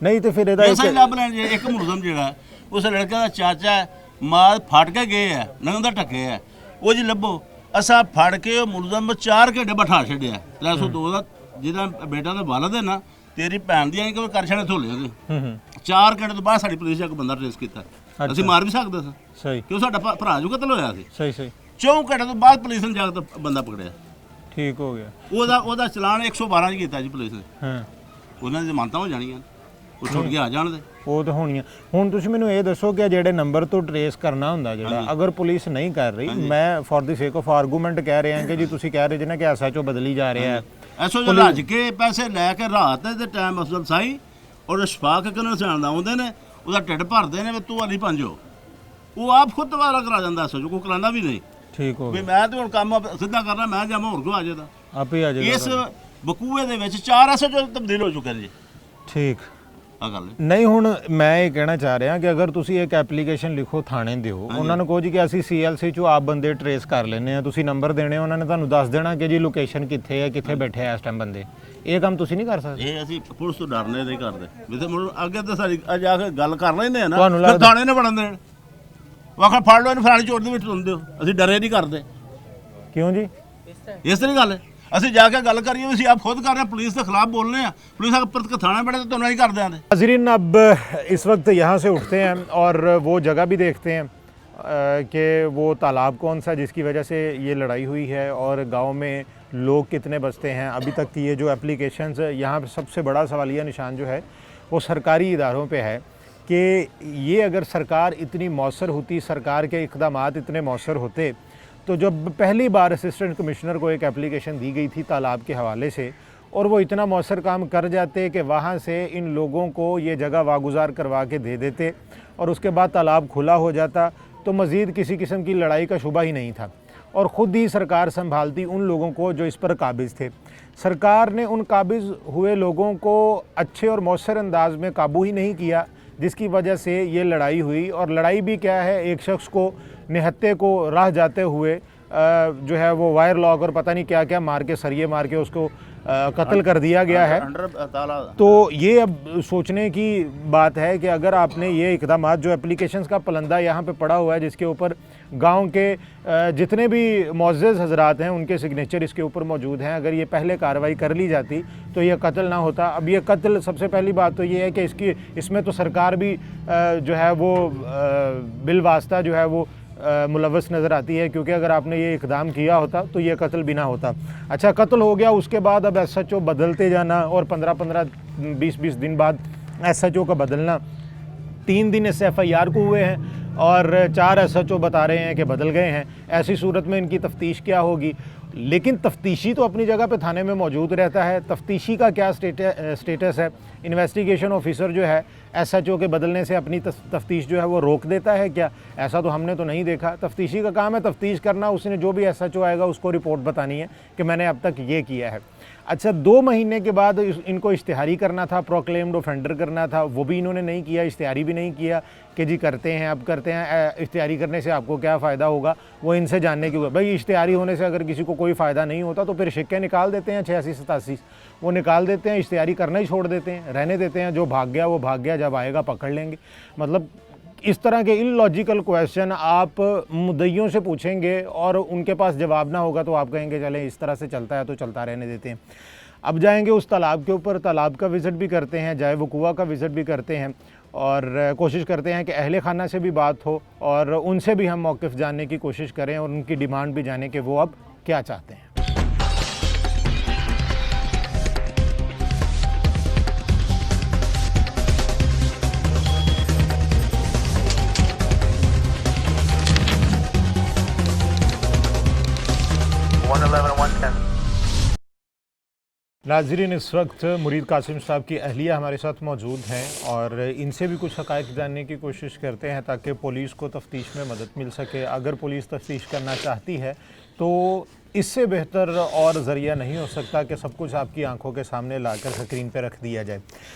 S2: ਨਹੀਂ ਤੇ ਫਿਰ ਇਹਦਾ
S1: ਸਹੀ ਲੱਭ ਲੈਣ। ਜੇ ਇੱਕ ਮੁਲਜ਼ਮ ਜਿਹੜਾ ਉਸ ਲੜਕੇ ਦਾ ਚਾਚਾ ਮਾਰ ਫੜ ਕੇ ਗਏ ਆ, ਨੰਗਾ ਟੱਕੇ ਆ, ਉਹ ਜੀ ਲੱਭੋ। ਅਸਾਂ ਫੜ ਕੇ ਉਹ ਮੁਲਜ਼ਮ 4 ਘੰਟੇ ਬਿਠਾ ਛੱਡਿਆ। 302 ਦਾ ਜਿਹਦਾ ਬੇਟਾ ਦਾ ਵਾਲਦ ਹੈ ਨਾ, ਤੇਰੀ ਭੈਣ ਦੀਆਂ ਕਿ ਕਰ ਛੜੇ ਥੋਲੇ ਉਹਦੇ। 4 ਘੰਟੇ ਤੋਂ ਬਾਅਦ ਸਾਡੀ ਪੁਲਿਸ ਨੇ ਇੱਕ ਬੰਦਾ ਟ੍ਰੇਸ ਕੀਤਾ।
S5: ਅਸੀਂ ਮਾਰ ਵੀ ਸਕਦੇ ਸਾਂ
S2: ਸਹੀ
S5: ਕਿਉਂ ਸਾਡਾ ਭਰਾ ਜੋ ਕਤਲ ਹੋਇਆ ਸੀ
S2: ਸਹੀ ਸਹੀ
S5: 4 ਘੰਟੇ ਤੋਂ ਬਾਅਦ ਪੁਲਿਸ ਨੇ ਜਾ ਕੇ ਬੰਦਾ ਪਕੜਿਆ
S2: ਠੀਕ ਹੋ ਗਿਆ
S5: ਉਹਦਾ ਚਲਾਨ 112 ਚ ਕੀਤਾ ਜੀ ਪੁਲਿਸ ਨੇ
S2: ਹਾਂ
S5: ਉਹਨਾਂ ਦੀ ਜ਼ਮਾਨਤਾਂ ਹੋ ਜਾਣੀਆਂ ਉਹ ਛੁੱਟ ਕੇ ਆ ਜਾਣਦੇ
S2: ਉਹ ਤਾਂ ਹੋਣੀਆਂ ਹੁਣ ਤੁਸੀਂ ਮੈਨੂੰ ਇਹ ਦੱਸੋ ਕਿ ਜਿਹੜੇ ਨੰਬਰ ਤੋਂ ਟਰੇਸ ਕਰਨਾ ਹੁੰਦਾ ਜਿਹੜਾ ਅਗਰ ਪੁਲਿਸ ਨਹੀਂ ਕਰ ਰਹੀ ਮੈਂ ਫॉर ਦੀ ਸੇਕ ਆਫ ਆਰਗੂਮੈਂਟ ਕਹਿ ਰਿਹਾ ਕਿ ਜੀ ਤੁਸੀਂ ਕਹਿ ਰਹੇ ਜੀ ਨਾ ਕਿ ਐਸਐਚਓ ਬਦਲੀ ਜਾ ਰਿਹਾ ਹੈ
S5: ਐਸੋ ਜੋ ਰੱਜ ਕੇ ਪੈਸੇ ਲੈ ਕੇ ਰਾਤ ਦੇ ਟਾਈਮ ਅਫਸਰ ਸਾਈ ਔਰ ਸ਼ਫਾਕ ਕਿਨਾਂ ਸਿਆਣਦਾ ਆਉਂਦੇ ਨੇ ਉਹਦਾ ਢਿੱਡ ਭਰਦੇ ਨੇ ਵੀ ਤੂੰ ਵਾਲੀ ਪੰਜੋ ਉਹ ਆਪ ਖੁਦ ਤਵਾਰਾ ਕਰਾ ਜਾਂਦਾ ਐਸੋ ਕੋਈ ਕਰਾਂਦਾ ਵੀ ਨਹੀਂ
S2: ਠੀਕ ਹੋ
S5: ਵੀ
S2: ਗਿਆ
S5: ਮੈਂ ਤੇ ਹੁਣ ਕੰਮ ਸਿੱਧਾ ਕਰਨਾ ਮੈਂ ਜਾਵਾਂ ਹੋਰ ਕੋ ਆ ਜਾਦਾ
S2: ਆਪੇ ਆ ਜਾਏਗਾ
S5: ਇਸ ਬਕੂਏ ਦੇ ਵਿੱਚ 4 ਐਸੋ ਜੋ ਤਬਦੀਲ ਹੋ ਚੁੱਕੇ ਨੇ ਜੀ
S2: ਠੀਕ
S5: ਆ ਗੱਲ
S2: ਨਹੀਂ ਹੁਣ ਮੈਂ ਇਹ ਕਹਿਣਾ ਚਾਹ ਰਿਹਾ ਕਿ ਅਗਰ ਤੁਸੀਂ ਇੱਕ ਐਪਲੀਕੇਸ਼ਨ ਲਿਖੋ ਥਾਣੇ ਦਿਓ ਉਹਨਾਂ ਨੂੰ ਕਹੋ ਜੀ ਕਿ ਅਸੀਂ ਸੀਐਲਸੀ ਚੋਂ ਆਪ ਬੰਦੇ ਟਰੇਸ ਕਰ ਲੈਨੇ ਆ ਤੁਸੀਂ ਨੰਬਰ ਦੇਣੇ ਉਹਨਾਂ ਨੇ ਤੁਹਾਨੂੰ ਦੱਸ ਦੇਣਾ ਕਿ ਜੀ ਲੋਕੇਸ਼ਨ ਕਿੱਥੇ ਹੈ ਕਿੱਥੇ ਬੈਠੇ ਆ ਇਸ ਟਾਈਮ ਬੰਦੇ ਇਹ ਕੰਮ ਤੁਸੀਂ ਨਹੀਂ ਕਰ ਸਕਦੇ
S5: ਇਹ ਅਸੀਂ ਪੁਲਿਸ ਤੋਂ ਡਰਨੇ ਨਹੀਂ ਕਰਦੇ ਵੀ ਤੇ ਮੁੜ ਅੱਗੇ ਤਾਂ ਸਾਡੀ ਜਾ ਕੇ ਗੱਲ ਕਰ ਲੈਂਦੇ ਆ ਨਾ
S2: ਤੁਹਾਨੂੰ
S5: ਫਿਰ ਥਾਣੇ ਨੇ ਬਣਨ ਦੇਣ ਵਾਖਾ ਫੜ ਲਓ ਇਹਨੂੰ ਫਲਾਣੀ ਚੋਰ ਦੇ ਵਿੱਚ ਤੁੰਦੇ ਹੋ ਅਸੀਂ ਡਰੇ ਨਹੀਂ ਕਰਦੇ
S2: ਕਿਉਂ ਜੀ
S5: ਇਸ ਤਰ੍ਹਾਂ ਗੱਲ ਹੈ ਅਸੀਂ ਜਾ ਕੇ ਗੱਲ ਕਰੀਏ ਅਸੀਂ ਆਪ ਖੁਦ ਕਰ ਰਹੇ ਪੁਲਿस के खिलाफ बोल रहे हैं पुलिस अगर प्रत थाने बैठे तो नहीं कर देंगे
S2: नाज़रीन अब इस वक्त यहाँ से उठते हैं और वो जगह भी देखते हैं कि वो तालाब कौन सा जिसकी वजह से ये लड़ाई हुई है और गांव में लोग कितने बसते हैं अभी तक की ये जो एप्लीकेशंस यहाँ पे सबसे बड़ा सवालिया निशान जो है वो सरकारी इदारों पे है कि ये अगर सरकार इतनी मौसर होती सरकार के इक़दामात इतने मौसर होते तो जब पहली बार असिस्टेंट कमिश्नर को एक एप्लीकेशन दी गई थी तालाब के हवाले से और वो इतना मौसर काम कर जाते कि वहाँ से इन लोगों को ये जगह वागुजार करवा के दे देते और उसके बाद तालाब खुला हो जाता तो मज़ीद किसी किस्म की लड़ाई का शुबा ही नहीं था और ख़ुद ही सरकार संभालती उन लोगों को जो इस पर काबिज़ थे। सरकार ने उन काबिज़ हुए लोगों को अच्छे और मौसर अंदाज में काबू ही नहीं किया जिसकी वजह से ये लड़ाई हुई और लड़ाई भी क्या है एक शख्स को निहत्ते को राह जाते हुए जो है वो वायर लॉक और पता नहीं क्या क्या मार के सरिये मार के उसको कत्ल कर दिया गया है। तो ये अब सोचने की बात है कि अगर आपने ये इक़दामात जो एप्लीकेशंस का पलंदा यहाँ पे पड़ा हुआ है जिसके ऊपर गांव के जितने भी मुअज़्ज़ज़ हज़रात हैं उनके सिग्नेचर इसके ऊपर मौजूद हैं अगर ये पहले कार्रवाई कर ली जाती तो ये कत्ल ना होता। अब ये कत्ल सबसे पहली बात तो ये है कि इसमें तो सरकार भी जो है वो बिलवास्ता जो है वो मुलव्वस नज़र आती है क्योंकि अगर आपने ये इक़दाम किया होता तो ये कत्ल भी ना होता। अच्छा कत्ल हो गया उसके बाद अब एसएचओ बदलते जाना और 15-15 20-20 दिन बाद एसएचओ का बदलना 3 दिन इस एफआईआर को हुए हैं और 4 एसएचओ बता रहे हैं कि बदल गए हैं। ऐसी सूरत में इनकी तफ्तीश क्या होगी लेकिन तफ्तीशी तो अपनी जगह पे थाने में मौजूद रहता है। तफ्तीशी का क्या स्टेटस है इन्वेस्टिगेशन ऑफिसर जो है एसएचओ के बदलने से अपनी तफ्तीश जो है वो रोक देता है क्या ऐसा तो हमने तो नहीं देखा। तफ्तीशी का काम है तफ्तीश करना उसने जो भी एसएचओ आएगा उसको रिपोर्ट बतानी है कि मैंने अब तक ये किया है। अच्छा 2 महीने के बाद इनको इश्तिहारी करना था प्रोक्लेम्ड ऑफेंडर करना था वो भी इन्होंने नहीं किया इश्तिहारी भी नहीं किया कि जी करते हैं अब करते हैं। इश्तिहारी करने से आपको क्या फ़ायदा होगा वो इनसे जानने की भाई इश्तिहारी होने से अगर किसी को कोई फ़ायदा नहीं होता तो फिर शिक्के निकाल देते हैं 86-87 वो निकाल देते हैं इश्तिहारी करना ही छोड़ देते हैं रहने देते हैं जो भाग गया वो भाग गया जब आएगा पकड़ लेंगे। मतलब इस तरह के इलॉजिकल क्वेश्चन आप मुद्दइयों से पूछेंगे और उनके पास जवाब ना होगा तो आप कहेंगे चलें इस तरह से चलता है तो चलता रहने देते हैं। अब जाएंगे उस तालाब के ऊपर तालाब का विज़िट भी करते हैं जाए वकुआ का विज़िट भी करते हैं और कोशिश करते हैं कि अहले खाना से भी बात हो और उनसे भी हम मौक़िफ़ जानने की कोशिश करें और उनकी डिमांड भी जाने कि वो अब क्या चाहते हैं। नाज़रीन इस वक्त मुरीद कासिम साहब की अहलिया हमारे साथ मौजूद हैं और इनसे भी कुछ हक़ाइक़ जानने की कोशिश करते हैं ताकि पुलिस को तफ्तीश में मदद मिल सके। अगर पुलिस तफ्तीश करना चाहती है तो इससे बेहतर और ज़रिया नहीं हो सकता कि सब कुछ आपकी आंखों के सामने लाकर स्क्रीन पे रख दिया जाए।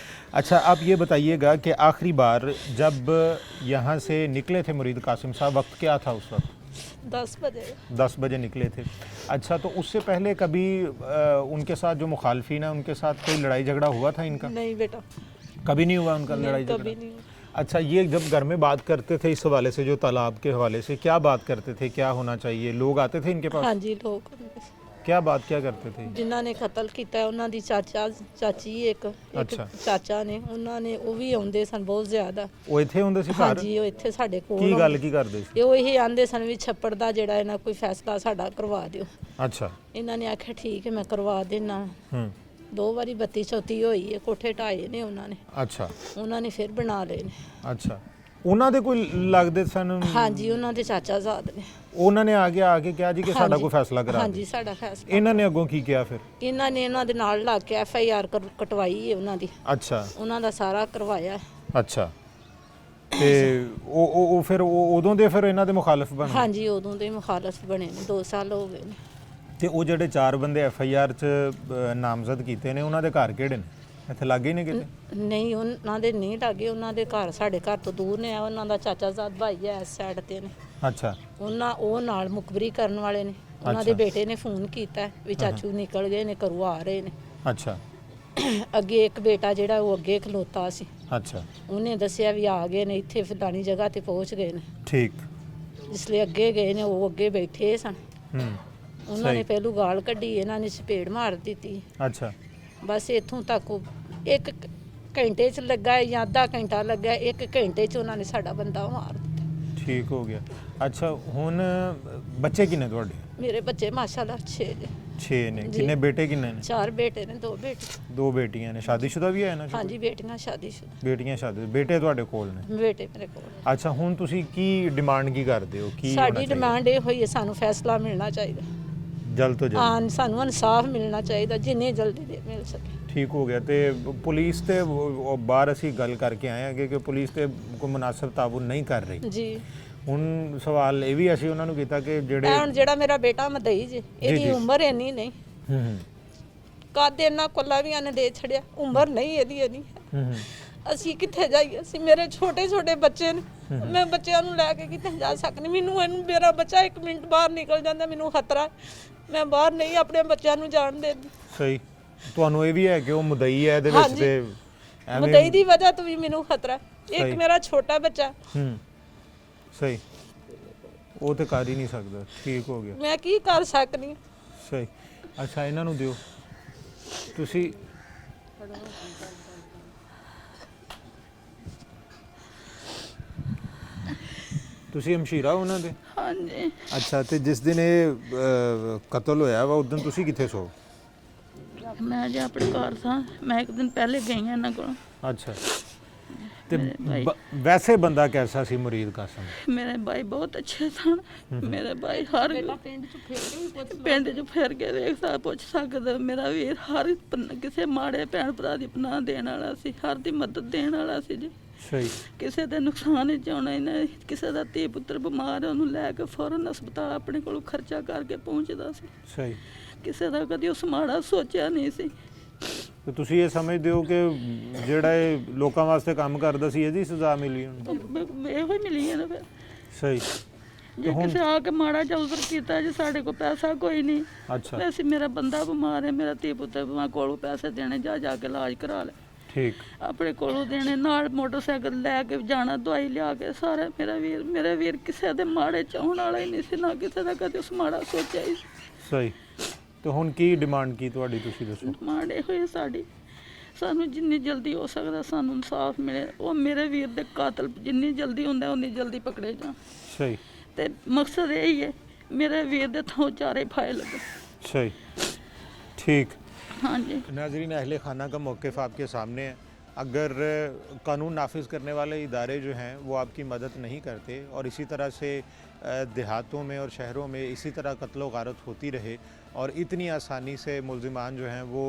S2: अच्छा आप ये बताइएगा कि आखिरी बार जब यहाँ से निकले थे मुरीद कासिम साहब वक्त क्या था उस वक्त?
S6: 10
S2: बजे निकले थे। अच्छा तो उससे पहले कभी उनके साथ जो मुखालफिन है उनके साथ कोई लड़ाई झगड़ा हुआ था इनका?
S6: नहीं बेटा
S2: कभी नहीं हुआ उनका लड़ाई झगड़ा?
S6: कभी नहीं।
S2: अच्छा ये जब घर में बात करते थे इस हवाले से जो तालाब के हवाले से क्या बात करते थे क्या होना चाहिए लोग आते थे इनके पास?
S6: हाँ जी लोग
S2: क्या बात क्या करते थे?
S6: ਜਿਨ੍ਹਾਂ ਨੇ ਕਤਲ ਕੀਤਾ ਉਹਨਾਂ ਦੀ ਚਾਚੀ ਇੱਕ
S2: ਅੱਛਾ।
S6: ਚਾਚਾ ਨੇ, ਉਹਨਾਂ ਨੇ ਉਹ ਵੀ ਆਉਂਦੇ ਸਨ ਬਹੁਤ ਜ਼ਿਆਦਾ।
S2: ਉਹ ਇੱਥੇ ਹੁੰਦੇ ਸੀ ਘਰ?
S6: ਹਾਂਜੀ, ਉਹ ਇੱਥੇ ਸਾਡੇ ਕੋਲ
S2: ਕੀ ਗੱਲ ਕੀ ਕਰਦੇ ਸੀ?
S6: ਉਹ ਇਹ ਆਂਦੇ ਸਨ ਵੀ ਛੱਪੜ ਦਾ ਜਿਹੜਾ ਇਹਨਾਂ ਕੋਈ ਫੈਸਲਾ ਸਾਡਾ ਕਰਵਾ ਦਿਓ।
S2: ਅੱਛਾ।
S6: ਇਹਨਾਂ ਨੇ ਆਖਿਆ ਠੀਕ ਹੈ ਮੈਂ ਕਰਵਾ ਦੇਣਾ।
S2: ਹੂੰ।
S6: 2 ਵਾਰੀ ਬੱਤੀ ਚੌਤੀ ਹੋਈ ਹੈ, ਕੋਠੇ ਢਾਏ ਨੇ ਉਹਨਾਂ ਨੇ।
S2: ਅੱਛਾ।
S6: ਉਹਨਾਂ ਨੇ ਫਿਰ ਬਣਾ ਲਏ ਨੇ।
S2: ਅੱਛਾ, ਉਹਨਾਂ ਦੇ ਕੋਈ ਲੱਗਦੇ ਸਨ?
S6: ਹਾਂਜੀ, ਉਹਨਾਂ ਦੇ ਚਾਚਾ ਜ਼ਾਦ ਨੇ।
S2: ਉਹਨਾਂ ਨੇ ਆ ਕੇ ਕਿਹਾ ਜੀ ਕਿ ਸਾਡਾ
S6: ਹਾਂਜੀ,
S2: ਕੋਈ ਫੈਸਲਾ ਕਰਾ
S6: ਹਾਂਜੀ,
S2: ਦਿਓ।
S6: ਸਾਡਾ ਫੈਸਲਾ।
S2: ਇਹਨਾਂ ਨੇ ਅੱਗੋਂ ਕੀ ਕਿਹਾ ਫਿਰ?
S6: ਇਹਨਾਂ ਨੇ ਇਹਨਾਂ ਦੇ ਨਾਲ ਲੱਗ ਕੇ FIR ਕਟਵਾਈ ਹੈ ਉਹਨਾਂ ਦੀ।
S2: ਅੱਛਾ।
S6: ਉਹਨਾਂ ਦਾ ਸਾਰਾ ਕਰਵਾਇਆ।
S2: ਅੱਛਾ, ਤੇ ਉਹ ਫਿਰ ਉਦੋਂ ਦੇ ਫਿਰ ਇਹਨਾਂ ਦੇ ਮੁਖਾਲਫ ਬਣੇ?
S6: ਹਾਂਜੀ, ਉਦੋਂ ਦੇ ਮੁਖਾਲਫ ਬਣੇ ਨੇ, 2 ਸਾਲ ਹੋ ਗਏ ਨੇ।
S2: ਤੇ ਉਹ ਜਿਹੜੇ 4 ਬੰਦੇ FIR 'ਚ ਨਾਮਜ਼ਦ ਕੀਤੇ ਨੇ ਉਹਨਾਂ ਦੇ ਘਰ ਕਿਹੜੇ ਨੇ? ਇੱਥੇ ਲਾਗੇ ਹੀ ਨੇ ਕਿਤੇ?
S6: ਨਹੀਂ, ਉਹਨਾਂ ਦੇ ਨਹੀਂ ਲੱਗੇ, ਉਹਨਾਂ ਦੇ ਘਰ ਸਾਡੇ ਘਰ ਤੋਂ ਦੂਰ ਨੇ। ਉਹਨਾਂ ਦਾ ਚਾਚਾਜ਼ਾਦ ਭਾਈ ਹੈ ਇਸ ਸਾਈਡ ਤੇ ਨੇ।
S2: ਅੱਛਾ।
S6: ਉਹ ਨਾਲ ਮੁਖਬਰੀ ਕਰਨ ਵਾਲੇ ਨੇ। ਉਹਨਾਂ ਦੇ ਬੇਟੇ ਨੇ ਫੋਨ ਕੀਤਾ ਵੀ ਚਾਚੂ ਨਿਕਲ ਗਏ ਨੇ, ਘਰੋਂ ਆ ਰਹੇ ਨੇ।
S2: ਅੱਛਾ।
S6: ਅੱਗੇ ਇੱਕ ਬੇਟਾ ਜਿਹੜਾ ਉਹ ਅੱਗੇ ਖਲੋਤਾ ਸੀ,
S2: ਅੱਛਾ।
S6: ਉਹਨੇ ਦੱਸਿਆ ਵੀ ਆ ਗਏ ਨੇ, ਇੱਥੇ ਫਲਾਣੀ ਜਗ੍ਹਾ ਤੇ ਪਹੁੰਚ ਗਏ ਨੇ।
S2: ਠੀਕ।
S6: ਜਿਸ ਲਈ ਅੱਗੇ ਗਏ ਨੇ ਉਹ ਅੱਗੇ ਬੈਠੇ ਸਨ। ਉਹਨਾਂ ਨੇ
S2: ਸਹੀ।
S6: ਪਹਿਲੂ ਗਾਲ ਕੱਢੀ, ਇਹਨਾਂ ਨੇ ਚਪੇੜ ਮਾਰ ਦਿੱਤੀ।
S2: ਅੱਛਾ।
S6: ਬਸ ਇੱਥੋਂ ਤੱਕ 1 ਘੰਟੇ 'ਚ ਲੱਗਾ ਜਾਂ ਅੱਧਾ ਘੰਟਾ ਲੱਗਾ, 1 ਘੰਟੇ 'ਚ ਉਹਨਾਂ ਨੇ ਸਾਡਾ ਬੰਦਾ ਮਾਰ ਦਿੱਤਾ।
S2: ਠੀਕ ਹੋ ਗਿਆ। ਅੱਛਾ, ਹੁਣ ਬੱਚੇ ਕਿੰਨੇ ਤੁਹਾਡੇ?
S6: ਮੇਰੇ ਬੱਚੇ ਮਾਸ਼ਾਅੱਲਾ 6
S2: ਨੇ।
S6: ਜੀ।
S2: ਕਿੰਨੇ ਬੇਟੇ ਕਿੰਨੇ ਨੇ?
S6: 4 ਬੇਟੇ ਨੇ, 2 ਬੇਟੇ।
S2: 2 ਬੇਟੀਆਂ ਨੇ। ਸ਼ਾਦੀशुदा ਵੀ ਹੈ ਨਾ?
S6: ਹਾਂਜੀ, ਬੇਟੀਆਂ ਸ਼ਾਦੀशुदा।
S2: ਬੇਟੀਆਂ ਸ਼ਾਦੀ। ਬੇਟੇ ਤੁਹਾਡੇ ਕੋਲ ਨੇ?
S6: ਬੇਟੇ ਮੇਰੇ ਕੋਲ।
S2: ਅੱਛਾ, ਹੁਣ ਤੁਸੀਂ ਕੀ ਡਿਮਾਂਡ ਕੀ ਕਰਦੇ ਹੋ? ਕੀ
S6: ਸਾਡੀ ਡਿਮਾਂਡ ਇਹ ਹੋਈ ਹੈ, ਸਾਨੂੰ ਫੈਸਲਾ ਮਿਲਣਾ ਚਾਹੀਦਾ
S2: ਜਲਦ ਤੋਂ ਜਲਦ।
S6: ਸਾਨੂੰ ਇਨਸਾਫ ਮਿਲਣਾ ਚਾਹੀਦਾ, ਜਿੰਨੇ ਜਲਦੀ ਦੇ ਮਿਲ ਸਕੇ।
S2: ਠੀਕ ਹੋ ਗਿਆ। ਤੇ ਪੁਲਿਸ ਤੇ ਬਾਹਰ ਅਸੀਂ ਗੱਲ ਕਰਕੇ ਆਏ ਹਾਂ ਕਿ ਪੁਲਿਸ ਤੇ ਕੋਈ ਮੁਨਾਸਬ ਤਾਬੂਨ ਨਹੀਂ ਕਰ ਰਹੀ
S6: ਜੀ।
S2: ਹੁਣ ਸਵਾਲ ਇਹ ਵੀ ਅਸੀਂ ਉਹਨਾਂ ਨੂੰ ਕੀਤਾ ਕਿ ਜਿਹੜੇ
S6: ਹੁਣ ਜਿਹੜਾ ਮੇਰਾ ਬੇਟਾ ਮਦਈ ਜੀ, ਇਹਦੀ ਉਮਰ ਇੰਨੀ ਨਹੀਂ। ਕੱਦ ਇਹਨਾਂ ਕੋਲਾਵੀਆਂ ਨੇ ਦੇ ਛੜਿਆ, ਉਮਰ ਨਹੀਂ ਇਹਦੀ ਇੰਨੀ। ਅਸੀਂ ਕਿੱਥੇ ਜਾਈਏ? ਅਸੀਂ ਮੇਰੇ ਛੋਟੇ ਬੱਚੇ ਨੇ, ਮੈਂ ਬੱਚਿਆਂ ਨੂੰ ਲੈ ਕੇ ਕਿੱਥੇ ਜਾ ਸਕਦੀ? ਮੇਰਾ ਬੱਚਾ 1 ਮਿੰਟ ਬਾਹਰ ਨਿਕਲ ਜਾਂਦਾ, ਮੈਨੂੰ ਖਤਰਾ। ਮੈਂ ਬਾਹਰ ਨਹੀਂ ਆਪਣੇ ਬੱਚਿਆਂ ਨੂੰ ਜਾਣ ਦਿੰਦੀ।
S2: ਸਹੀ। ਤੁਹਾਨੂੰ ਇਹ ਵੀ ਹੈ ਕਿ ਉਹ ਮੁਦਈ ਹੈ ਇਹਦੇ ਵਿੱਚ ਤੇ
S6: ਮਦਈ ਦੀ ਵਜ੍ਹਾ ਤੋਂ ਵੀ ਮੈਨੂੰ ਖਤਰਾ। ਇੱਕ ਮੇਰਾ ਛੋਟਾ ਬੱਚਾ।
S2: ਸਹੀ। ਉਹ ਤੇ ਕਰ ਹੀ ਨਹੀਂ ਸਕਦਾ। ਠੀਕ ਹੋ ਗਿਆ।
S6: ਮੈਂ ਕੀ ਕਰ ਸਕਦੀ?
S2: ਸਹੀ। ਅੱਛਾ, ਇਹਨਾਂ ਨੂੰ ਦਿਓ ਤੁਸੀਂ। ਤੁਸੀਂ ਹਮਸ਼ੀਰਾ ਉਹਨਾਂ ਦੇ?
S6: ਹਾਂਜੀ।
S2: ਅੱਛਾ, ਤੇ ਜਿਸ ਦਿਨ ਇਹ ਕਤਲ ਹੋਇਆ ਵਾ ਉਦੋਂ ਤੁਸੀਂ ਕਿੱਥੇ ਸੋ?
S6: ਮੈਂ ਜੇ ਆਪਣੇ ਘਰ ਸਾਂ, ਮੈਂ 1 ਦਿਨ ਪਹਿਲੇ ਗਈ ਹਾਂ ਇਹਨਾਂ ਕੋਲ।
S2: ਅੱਛਾ। ਤੇ ਵੈਸੇ ਬੰਦਾ कैसा ਸੀ मुरीद कासिम?
S6: मेरे भाई बहुत अच्छे सन। मेरे भाई हर पिंड च फिर के देख पुछ सकदा। मेरा वीर हर किसे माड़े भैन भरा दी पनाह देण वाला सी, हर दी मदद देण वाला सी जी।
S2: सही।
S6: किसे दे नुकसान च आउणा ही नहीं। किसे दा धी पुत्र बीमार है, ਉਹਨੂੰ ਲੈ ਕੇ ਫੌਰਨ ਹਸਪਤਾਲ ਆਪਣੇ ਕੋਲ ਖਰਚਾ ਕਰਕੇ ਪਹੁੰਚਦਾ ਸੀ।
S2: ਸਹੀ।
S6: ਕਿਸੇ ਦਾ ਕਦੀ ਉਸ ਮਾੜਾ ਸੋਚਿਆ ਨਹੀਂ ਸੀ।
S2: ਤੇ ਤੁਸੀਂ ਇਹ ਸਮਝਦੇ ਹੋ ਕਿ ਜਿਹੜਾ ਇਹ ਲੋਕਾਂ ਵਾਸਤੇ ਕੰਮ ਕਰਦਾ ਸੀ ਇਹਦੀ ਸਜ਼ਾ ਮਿਲੀ ਉਹਨੂੰ?
S6: ਇਹੋ ਹੀ ਮਿਲੀ ਹੈ ਨਾ ਫਿਰ।
S2: ਸਹੀ।
S6: ਜੇ ਕਿਸੇ ਆ ਕੇ ਮਾੜਾ ਜਿਹਾ ਉਜ਼ਰ ਕੀਤਾ ਜੀ, ਸਾਡੇ ਕੋਲ ਪੈਸਾ ਕੋਈ ਨਹੀਂ।
S2: ਅੱਛਾ।
S6: ਵੈਸੇ ਮੇਰਾ ਬੰਦਾ ਬਿਮਾਰ ਹੈ, ਮੇਰਾ ਧੀ ਪੁੱਤਰ ਬਿਮਾਰ, ਕੋਲੋਂ ਪੈਸੇ ਦੇਣੇ, ਜਾ ਕੇ ਇਲਾਜ ਕਰਾ ਲੈ।
S2: ਠੀਕ।
S6: ਆਪਣੇ ਕੋਲੋਂ ਦੇਣੇ, ਨਾਲ ਮੋਟਰਸਾਈਕਲ ਲੈ ਕੇ ਜਾਣਾ, ਦਵਾਈ ਲਿਆ ਕੇ ਸਾਰਾ। ਮੇਰਾ ਵੀਰ ਕਿਸੇ ਦੇ ਮਾੜੇ ਚਾਹਣ ਵਾਲਾ ਹੀ ਨਹੀਂ ਸੀ, ਨਾ ਕਿਸੇ ਦਾ ਕਦੇ ਉਸ ਮਾੜਾ ਸੋਚਿਆ ਹੀ।
S2: ਸਹੀ। ਤੇ ਹੁਣ ਕੀ ਡਿਮਾਂਡ ਕੀ ਤੁਹਾਡੀ, ਤੁਸੀਂ ਦੱਸੋ?
S6: ਡਿਮਾਂਡ ਇਹ ਹੋਈ ਸਾਡੀ, ਸਾਨੂੰ ਜਿੰਨੀ ਜਲਦੀ ਹੋ ਸਕਦਾ ਸਾਨੂੰ ਇਨਸਾਫ ਮਿਲੇ। ਉਹ ਮੇਰੇ ਵੀਰ ਦੇ ਕਾਤਲ ਜਿੰਨੀ ਜਲਦੀ ਹੁੰਦਾ ਉਨੀ ਜਲਦੀ ਪਕੜੇ ਜਾਣ।
S2: ਸਹੀ।
S6: ਤੇ ਮਕਸਦ ਇਹ ਹੀ ਹੈ मेरे वीर दे थों चारे फाए लगे।
S2: सही, ठीक।
S6: हाँ जी।
S2: नाज़रीन, अहले खाना का मौक़िफ़ आपके सामने है। अगर कानून नाफिज करने वाले इदारे जो हैं वो आपकी मदद नहीं करते और इसी तरह से देहातों में और शहरों में इसी तरह कत्ल व गारत होती रहे और इतनी आसानी से मुल्ज़िमान जो हैं वो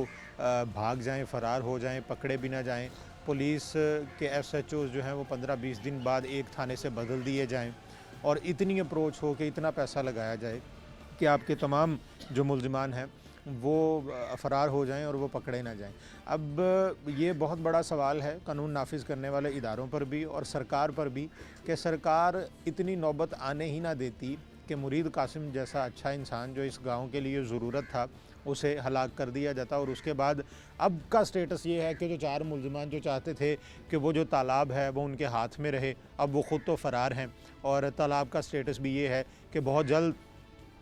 S2: भाग जाएं, फ़रार हो जाएं, पकड़े भी ना जाएं, पुलिस के SHOs जो हैं वो 15-20 दिन बाद एक थाने से बदल दिए जाएं और इतनी अप्रोच हो कि इतना पैसा लगाया जाए कि आपके तमाम जो मुल्ज़िमान हैं वो फ़रार हो जाएं और वो पकड़े ना जाएं। अब ये बहुत बड़ा सवाल है कानून नाफिज करने वाले इदारों पर भी और सरकार पर भी कि सरकार इतनी नौबत आने ही ना देती कि मुरीद कासिम जैसा अच्छा इंसान जो इस गांव के लिए ज़रूरत था उसे हलाक कर दिया जाता। और उसके बाद अब का स्टेटस ये है कि जो 4 मुल्ज़िमान जो चाहते थे कि वो जो तालाब है वो उनके हाथ में रहे, अब वो ख़ुद तो फ़रार हैं और तालाब का स्टेटस भी ये है कि बहुत जल्द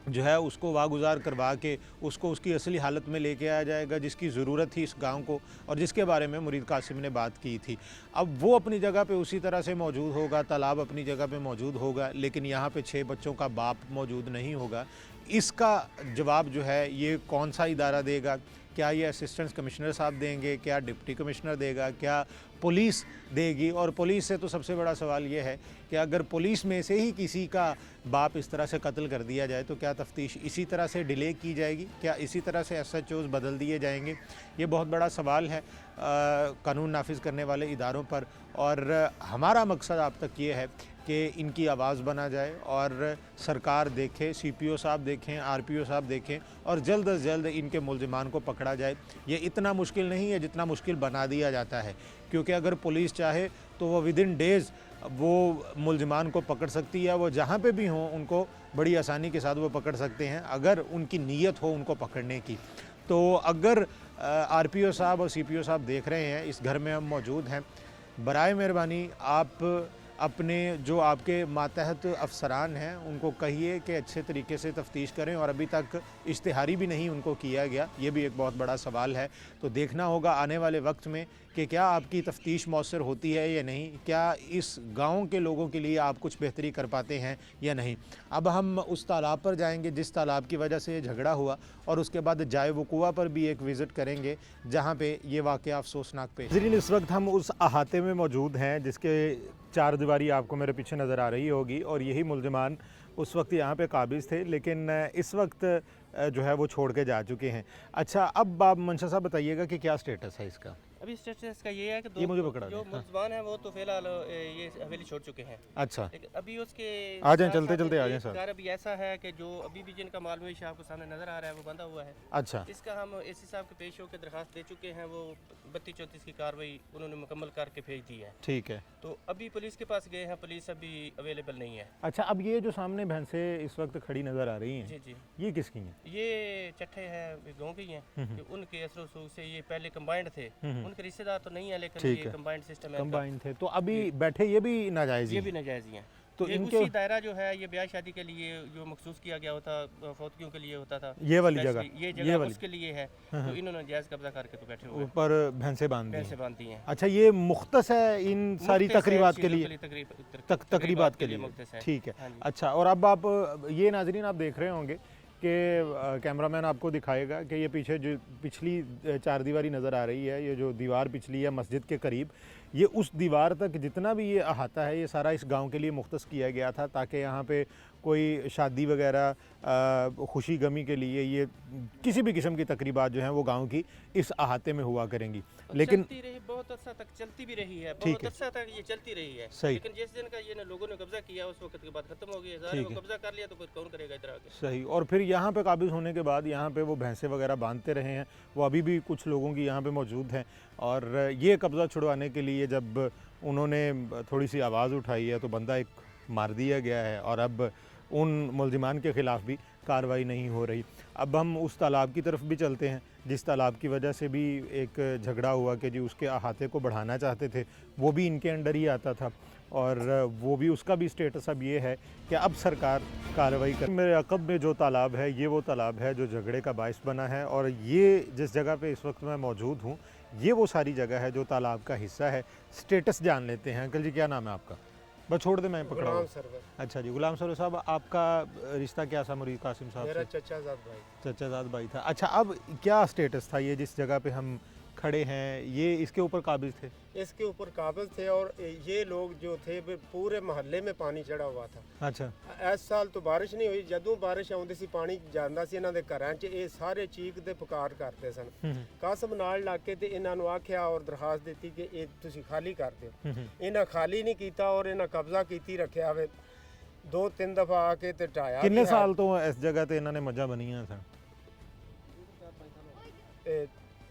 S2: जो है उसको वागुजार करवा के उसको उसकी असली हालत में लेके आया जाएगा, जिसकी ज़रूरत थी इस गांव को और जिसके बारे में मुरीद कासिम ने बात की थी। अब वो अपनी जगह पे उसी तरह से मौजूद होगा, तालाब अपनी जगह पे मौजूद होगा, लेकिन यहाँ पे 6 बच्चों का बाप मौजूद नहीं होगा। इसका जवाब जो है ये कौन सा इदारा देगा? क्या ये असिस्टेंट कमिश्नर साहब देंगे, क्या डिप्टी कमिश्नर देगा, क्या पुलिस देगी? और पुलिस से तो सबसे बड़ा सवाल ये है कि अगर पुलिस में से ही किसी का बाप इस तरह से कत्ल कर दिया जाए तो क्या तफ्तीश इसी तरह से डिले की जाएगी? क्या इसी तरह से SHOs बदल दिए जाएंगे? ये बहुत बड़ा सवाल है कानून नाफिज करने वाले इदारों पर। और हमारा मकसद आप तक ये है कि इनकी आवाज़ बना जाए और सरकार देखे, CPO साहब देखें, RPO साहब देखें और जल्द अज जल्द इनके मुलजिमान को पकड़ा जाए। ये इतना मुश्किल नहीं है जितना मुश्किल बना दिया जाता है, क्योंकि अगर पुलिस चाहे तो वो विदिन डेज़ वो मुलजिमान को पकड़ सकती है। वो जहाँ पे भी हों उनको बड़ी आसानी के साथ वो पकड़ सकते हैं अगर उनकी नीयत हो उनको पकड़ने की। तो अगर RPO साहब और CPO साहब देख रहे हैं, इस घर में हम मौजूद हैं, बराए मेहरबानी आप अपने जो आपके मातहत अफसरान हैं उनको कहिए कि अच्छे तरीके से तफ्तीश करें। और अभी तक इश्तिहारी भी नहीं उनको किया गया, ये भी एक बहुत बड़ा सवाल है। तो देखना होगा आने वाले वक्त में कि क्या आपकी तफ्तीश मौसर होती है या नहीं, क्या इस गांव के लोगों के लिए आप कुछ बेहतरी कर पाते हैं या नहीं। अब हम उस तालाब पर जाएंगे जिस तालाब की वजह से ये झगड़ा हुआ, और उसके बाद जाए वकुआ पर भी एक विज़िट करेंगे जहाँ पे ये वाक़या अफसोसनाक पेश। इस वक्त हम उस अहाते में मौजूद हैं जिसके 4 दीवारी आपको मेरे पीछे नज़र आ रही होगी, और यही मुलजिमान उस वक्त यहाँ पे काबिज़ थे, लेकिन इस वक्त जो है वो छोड़ के जा चुके हैं। अच्छा, अब आप मंशा साहब बताइएगा कि क्या स्टेटस है इसका?
S4: अभी स्टेटस का ये है कि
S2: ये मुझे पकड़ा
S4: जो मुल्ज़मान है वो तो फिलहाल ये हवेली छोड़ चुके हैं।
S2: अच्छा,
S4: लेकिन अभी उसके
S2: आ जाएं, चलते चलते आ जाएं सर।
S4: कार अभी ऐसा है कि जो अभी भी जिनका मालूम आपको सामने नजर आ रहा है वो बंधा हुआ है।
S2: अच्छा,
S4: इसका हम AC साहब के पेश होकर दरखास्त दे चुके हैं, वो 32-34 की कार्रवाई उन्होंने मुकम्मल करके भेज दी है।
S2: ठीक है।
S4: तो अभी पुलिस के पास गए हैं, पुलिस अभी अवेलेबल नहीं है।
S2: अच्छा, अब ये जो सामने भैंसें इस वक्त खड़ी नज़र आ रही हैं,
S4: जी जी,
S2: ये किसकी हैं?
S4: ये चट्टे हैं गाँव के ही हैं, उनके असर वसूख से ये पहले कंबाइंड थे, उनके रिश्तेदार तो नहीं है, लेकिन ये कंबाइंड सिस्टम है।
S2: कंबाइंड थे, तो अभी बैठे ये भी नाजायज़
S4: ये भी नाजायज़ ही हैं।
S2: तो
S4: ये
S2: इनके
S4: उसी दायरा जो है ये ब्याह शादी के लिए जो मखसूस किया गया होता, फौतगियों के लिए होता था,
S2: ये वाली जगह,
S4: ये जगह उसके लिए है। तो इन्होंने जायज़ कब्जा करके तो बैठे हुए
S2: ऊपर भैंसें बांध दी
S4: पैसे बांधती हैं।
S2: अच्छा, ये मुख्तस है इन सारी तकरीबात के लिए, तकरीबात के लिए,
S4: मुख्तस है।
S2: ठीक है।
S4: हाँ जी।
S2: अच्छा, और अब आप ये नाजरीन आप देख रहे होंगे कि कैमरामैन आपको दिखाएगा कि ये पीछे जो पिछली 4 दीवारी नज़र आ रही है, ये जो दीवार पिछली है मस्जिद के करीब, ये उस दीवार तक जितना भी ये अहाता है ये सारा इस गांव के लिए मुख्तस किया गया था, ताकि यहाँ पे कोई शादी वगैरह खुशी गमी के लिए ये किसी भी किस्म की तकरीबात जो हैं वो गांव की इस अहाते में हुआ करेंगी। लेकिन
S4: चलती रही, बहुत अर्सा तक चलती भी रही है, बहुत अर्सा तक ये चलती रही है।
S2: सही।
S4: लेकिन जिस दिन का ये लोगों ने कब्जा किया उस वक्त के बाद खत्म हो गई, सारे को कब्जा कर लिया तो फिर कौन करेगा इधर आके।
S2: सही। और फिर यहाँ पे काबिज होने के बाद यहाँ पे वो भैंसें वगैरह बांधते रहे हैं, वो अभी भी कुछ लोगों की यहाँ पे मौजूद हैं। और ये कब्ज़ा छुड़वाने के लिए जब उन्होंने थोड़ी सी आवाज़ उठाई है तो बंदा एक मार दिया गया है, और अब उन मुल्जिमान के ख़िलाफ़ भी कार्रवाई नहीं हो रही। अब हम उस तालाब की तरफ भी चलते हैं जिस तालाब की वजह से भी एक झगड़ा हुआ कि जी उसके अहाते को बढ़ाना चाहते थे, वो भी इनके अंडर ही आता था, और वो भी उसका भी स्टेटस अब ये है कि अब सरकार कार्रवाई कर। मेरे अक़ब में जो तालाब है ये वो तालाब है जो झगड़े का बायस बना है, और ये जिस जगह पे इस वक्त मैं मौजूद हूँ ये वो सारी जगह है जो तालाब का हिस्सा है। स्टेटस जान लेते हैं। अंकल जी, क्या नाम है आपका? बस छोड़ दे, मैं पकड़ा हूँ। अच्छा जी, गुलाम सरवर साहब, आपका रिश्ता क्या था मुरीद कासिम साहब से?
S7: मेरा चचाजाद भाई।
S2: चचाजाद भाई था। अच्छा, अब क्या स्टेटस था ये जिस जगह पे हम खड़े हैं, ये इसके ऊपर काबिज थे?
S7: इसके ऊपर काबिज थे, और ये लोग जो थे पूरे मोहल्ले में पानी चढ़ा हुआ था।
S2: अच्छा।
S7: इस साल तो बारिश नहीं हुई, जदों बारिश आउंदी सी पानी ਜਾਂਦਾ ਸੀ ਇਹਨਾਂ ਦੇ ਘਰਾਂ 'ਚ, ਇਹ ਸਾਰੇ ਚੀਕਦੇ ਪੁਕਾਰ ਕਰਦੇ ਸਨ। ਕਾਸਮ ਨਾਲ ਲਾ ਕੇ ਤੇ ਇਹਨਾਂ ਨੂੰ ਆਖਿਆ ਔਰ ਦਰਖਾਸਤ ਦਿੱਤੀ ਕਿ ਇਹ ਤੁਸੀਂ ਖਾਲੀ ਕਰ ਦਿਓ। ਇਹਨਾਂ ਖਾਲੀ ਨਹੀਂ ਕੀਤਾ ਔਰ ਇਹਨਾਂ ਕਬਜ਼ਾ ਕੀਤੀ ਰੱਖਿਆ ਵੇ। 2-3 ਦਫਾ ਆ ਕੇ ਤੇ ਢਾਇਆ।
S2: ਕਿੰਨੇ ਸਾਲ ਤੋਂ ਇਸ ਜਗ੍ਹਾ ਤੇ ਇਹਨਾਂ ਨੇ ਮੱਝਾਂ ਬਣੀਆਂ ਸਨ?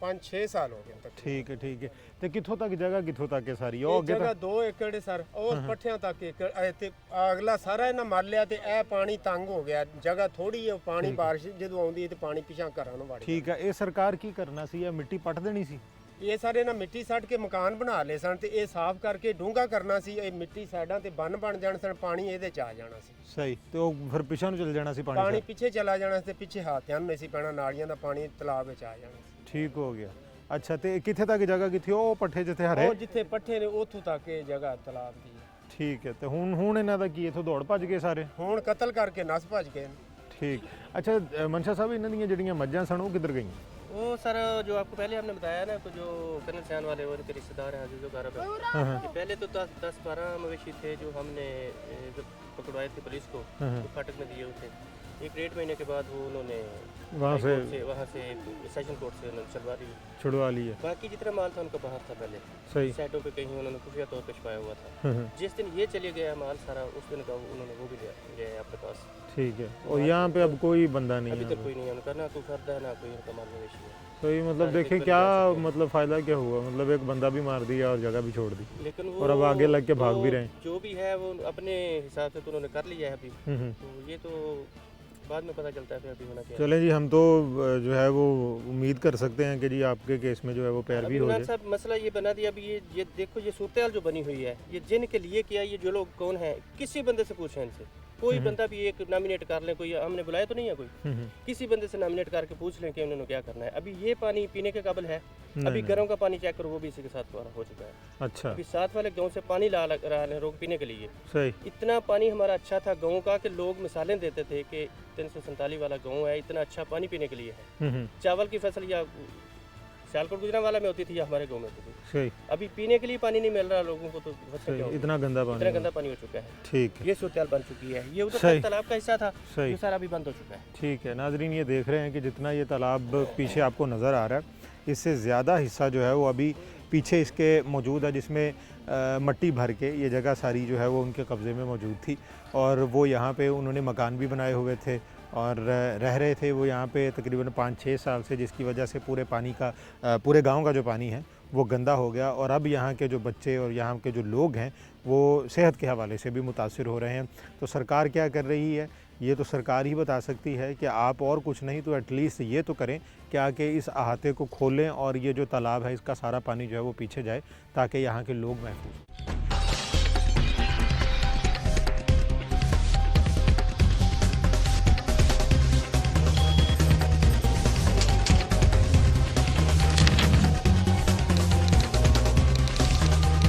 S7: 5-6 ਸਾਲ ਹੋ ਗਏ ਤੱਕ।
S2: ਠੀਕ ਹੈ। ਤੇ ਕਿੱਥੋਂ ਤੱਕ ਜਗ੍ਹਾ ਕਿੱਥੋਂ ਤੱਕ ਹੈ ਸਾਰੀ? ਉਹ ਅੱਗੇ
S7: ਜਗ੍ਹਾ 2 ਏਕੜ ਸਰ, ਔਰ ਪੱਠਿਆਂ ਤੱਕ ਏਕੜ ਤੇ ਅਗਲਾ ਸਾਰਾ ਇਹਨਾਂ ਮਾਰ ਲਿਆ, ਤੇ ਇਹ ਪਾਣੀ ਤੰਗ ਹੋ ਗਿਆ। ਜਗ੍ਹਾ ਥੋੜੀ ਹੈ, ਪਾਣੀ ਬਾਰਿਸ਼ ਜਦੋਂ ਆਉਂਦੀ ਹੈ ਤੇ ਪਾਣੀ ਪਿਛਾਂ ਘਰਾਂ ਨੂੰ ਵੜ ਜਾਂਦਾ।
S2: ਠੀਕ ਹੈ। ਇਹ ਸਰਕਾਰ ਕੀ ਕਰਨਾ ਸੀ? ਇਹ ਮਿੱਟੀ ਪੱਟ ਦੇਣੀ ਸੀ?
S7: ਇਹ ਸਾਰੇ ਨਾ ਮਿੱਟੀ ਸੱਟ ਕੇ ਮਕਾਨ ਬਣਾ ਲਏ ਸਨ ਤੇ ਇਹ ਸਾਫ਼ ਕਰਕੇ ਡੂੰਘਾ ਕਰਨਾ ਸੀ। ਇਹ ਮਿੱਟੀ ਸਾਈਡਾਂ ਤੇ ਬੰਨ ਬਣ ਜਾਣ ਸਨ, ਪਾਣੀ ਇਹਦੇ ਚ ਆ ਜਾਣਾ ਸੀ।
S2: ਸਹੀ, ਤੇ ਉਹ ਫਿਰ ਪਿੱਛੇ ਨੂੰ ਚਲ ਜਾਣਾ ਸੀ
S7: ਪਾਣੀ
S2: ਪਾਣੀ।
S7: ਪਿੱਛੇ ਚਲਾ ਜਾਣਾ ਸੀ ਤੇ ਪਿੱਛੇ ਹਾਥਿਆਂ ਨੂੰ ਨਹੀਂ ਸੀ ਪੈਣਾ, ਨਾਲੀਆਂ ਦਾ ਪਾਣੀ ਤਲਾਬ ਵਿੱਚ ਆ ਜਾਣਾ ਸੀ।
S2: ਠੀਕ ਹੋ ਗਿਆ। ਅੱਛਾ, ਤੇ ਕਿੱਥੇ ਤੱਕ ਜਗ੍ਹਾ ਕਿੱਥੇ? ਉਹ ਪੱਠੇ ਜਿੱਥੇ ਹਰੇ?
S7: ਉਹ ਜਿੱਥੇ ਪੱਠੇ ਨੇ ਉੱਥੋਂ ਤੱਕ ਇਹ ਜਗ੍ਹਾ ਤਲਾਬ ਦੀ ਹੈ।
S2: ਠੀਕ ਹੈ, ਤੇ ਹੁਣ ਇਹਨਾਂ ਦਾ ਕੀ, ਇਥੋਂ ਦੌੜ ਭੱਜ ਗਏ ਸਾਰੇ?
S7: ਹੁਣ ਕਤਲ ਕਰਕੇ ਨਸ ਭੱਜ ਗਏ ਨੇ।
S2: ਠੀਕ। अच्छा मनशा साहब, ਇਹਨਾਂ ਦੀਆਂ ਜਿਹੜੀਆਂ ਮੱਝਾਂ ਸਨ ਉਹ ਕਿੱਧਰ ਗਈਆਂ?
S4: वो सर जो आपको पहले हमने बताया ना कि जो कर्नल सैन वाले उनके रिश्तेदार हैं अजीज़ो कारब है, कि पहले तो 10-12 मवेशी थे जो हमने पकड़वाए थे पुलिस को, तो फाटक में दिए हुए थे। एक 1.5 महीने के बाद वो उन्होंने वहाँ से सेशन कोर्ट से उन्होंने
S2: छुड़वा लिया।
S4: बाकी जितना माल था उनका बाहर था पहले,
S2: सही
S4: साइटों पे कहीं उन्होंने खुफिया तौर पर छुपाया हुआ था। जिस दिन ये चले गया माल सारा, उस दिन का उन्होंने वो भी लिया है आपके पास।
S2: ठीक है। और यहाँ पे अब कोई बंदा नहीं
S4: अभी
S2: है?
S4: तक कोई नहीं है उनका, ना कोई फर्द है ना कोई उनका माल मवेशी है।
S2: तो ये मतलब देखिए क्या मतलब फ़ायदा क्या हुआ, मतलब एक बंदा भी मार दिया और जगह भी छोड़ दी,
S4: लेकिन वो
S2: और अब आगे लग के भाग भी रहे हैं।
S4: जो भी है वो अपने हिसाब से तो उन्होंने कर लिया है अभी, तो ये तो बाद में पता चलता है फिर अभी होना क्या है।
S2: चलें जी, हम तो जो है वो उम्मीद कर सकते हैं कि जी आपके केस में जो है वो पैरवी हो जाए।
S4: साहब मसला ये बना दिया अभी, ये देखो ये सूरत हाल जो बनी हुई है, ये जिन के लिए किया, ये जो लोग कौन है, किसी बंदे से पूछें इनसे, कोई बंदा भी एक नॉमिनेट कर लें, कोई हमने बुलाया तो नहीं है कोई, किसी बंदे से नॉमिनेट करके पूछ लें कि उन्होंने क्या करना है। अभी ये पानी पीने के काबिल है? अभी घरों का पानी चेक करो, वो भी इसी के साथ हो चुका है।
S2: अच्छा,
S4: अभी साथ वाले गांव से पानी ला रहा है लोग पीने के लिए।
S2: सही।
S4: इतना पानी हमारा अच्छा था गांव का कि लोग मिसालें देते थे कि 347 वाला गांव है, इतना अच्छा पानी पीने के लिए है। चावल की फसल या सियालकोट गुजरां वाला में होती थी या हमारे गांव में होती थी।
S2: सही।
S4: अभी पीने के लिए पानी नहीं मिल रहा लोगों को, तो
S2: इतना गंदा पानी
S4: हो चुका है।
S2: ठीक है,
S4: ये सूरत बन चुकी है। ये उधर तालाब का हिस्सा था,
S2: सही,
S4: ये सारा अभी बंद हो चुका है।
S2: ठीक है। नाजरीन, ये देख रहे हैं कि जितना ये तालाब पीछे आपको नज़र आ रहा है, इससे ज़्यादा हिस्सा जो है वो अभी पीछे इसके मौजूद है, जिसमें मट्टी भर के ये जगह सारी जो है वो उनके कब्ज़े में मौजूद थी, और वो यहाँ पे उन्होंने मकान भी बनाए हुए थे और रह रहे थे वो यहाँ पे तकरीबन 5-6 साल से, जिसकी वजह से पूरे गांव का जो पानी है वो गंदा हो गया। और अब यहाँ के जो बच्चे और यहाँ के जो लोग हैं वो सेहत के हवाले से भी मुतासिर हो रहे हैं। तो सरकार क्या कर रही है, ये तो सरकार ही बता सकती है कि आप और कुछ नहीं तो एटलीस्ट ये तो करें कि आके इस अहाते को खोलें और ये जो तालाब है इसका सारा पानी जो है वो पीछे जाए, ताकि यहाँ के लोग महफूज।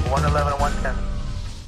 S8: One 11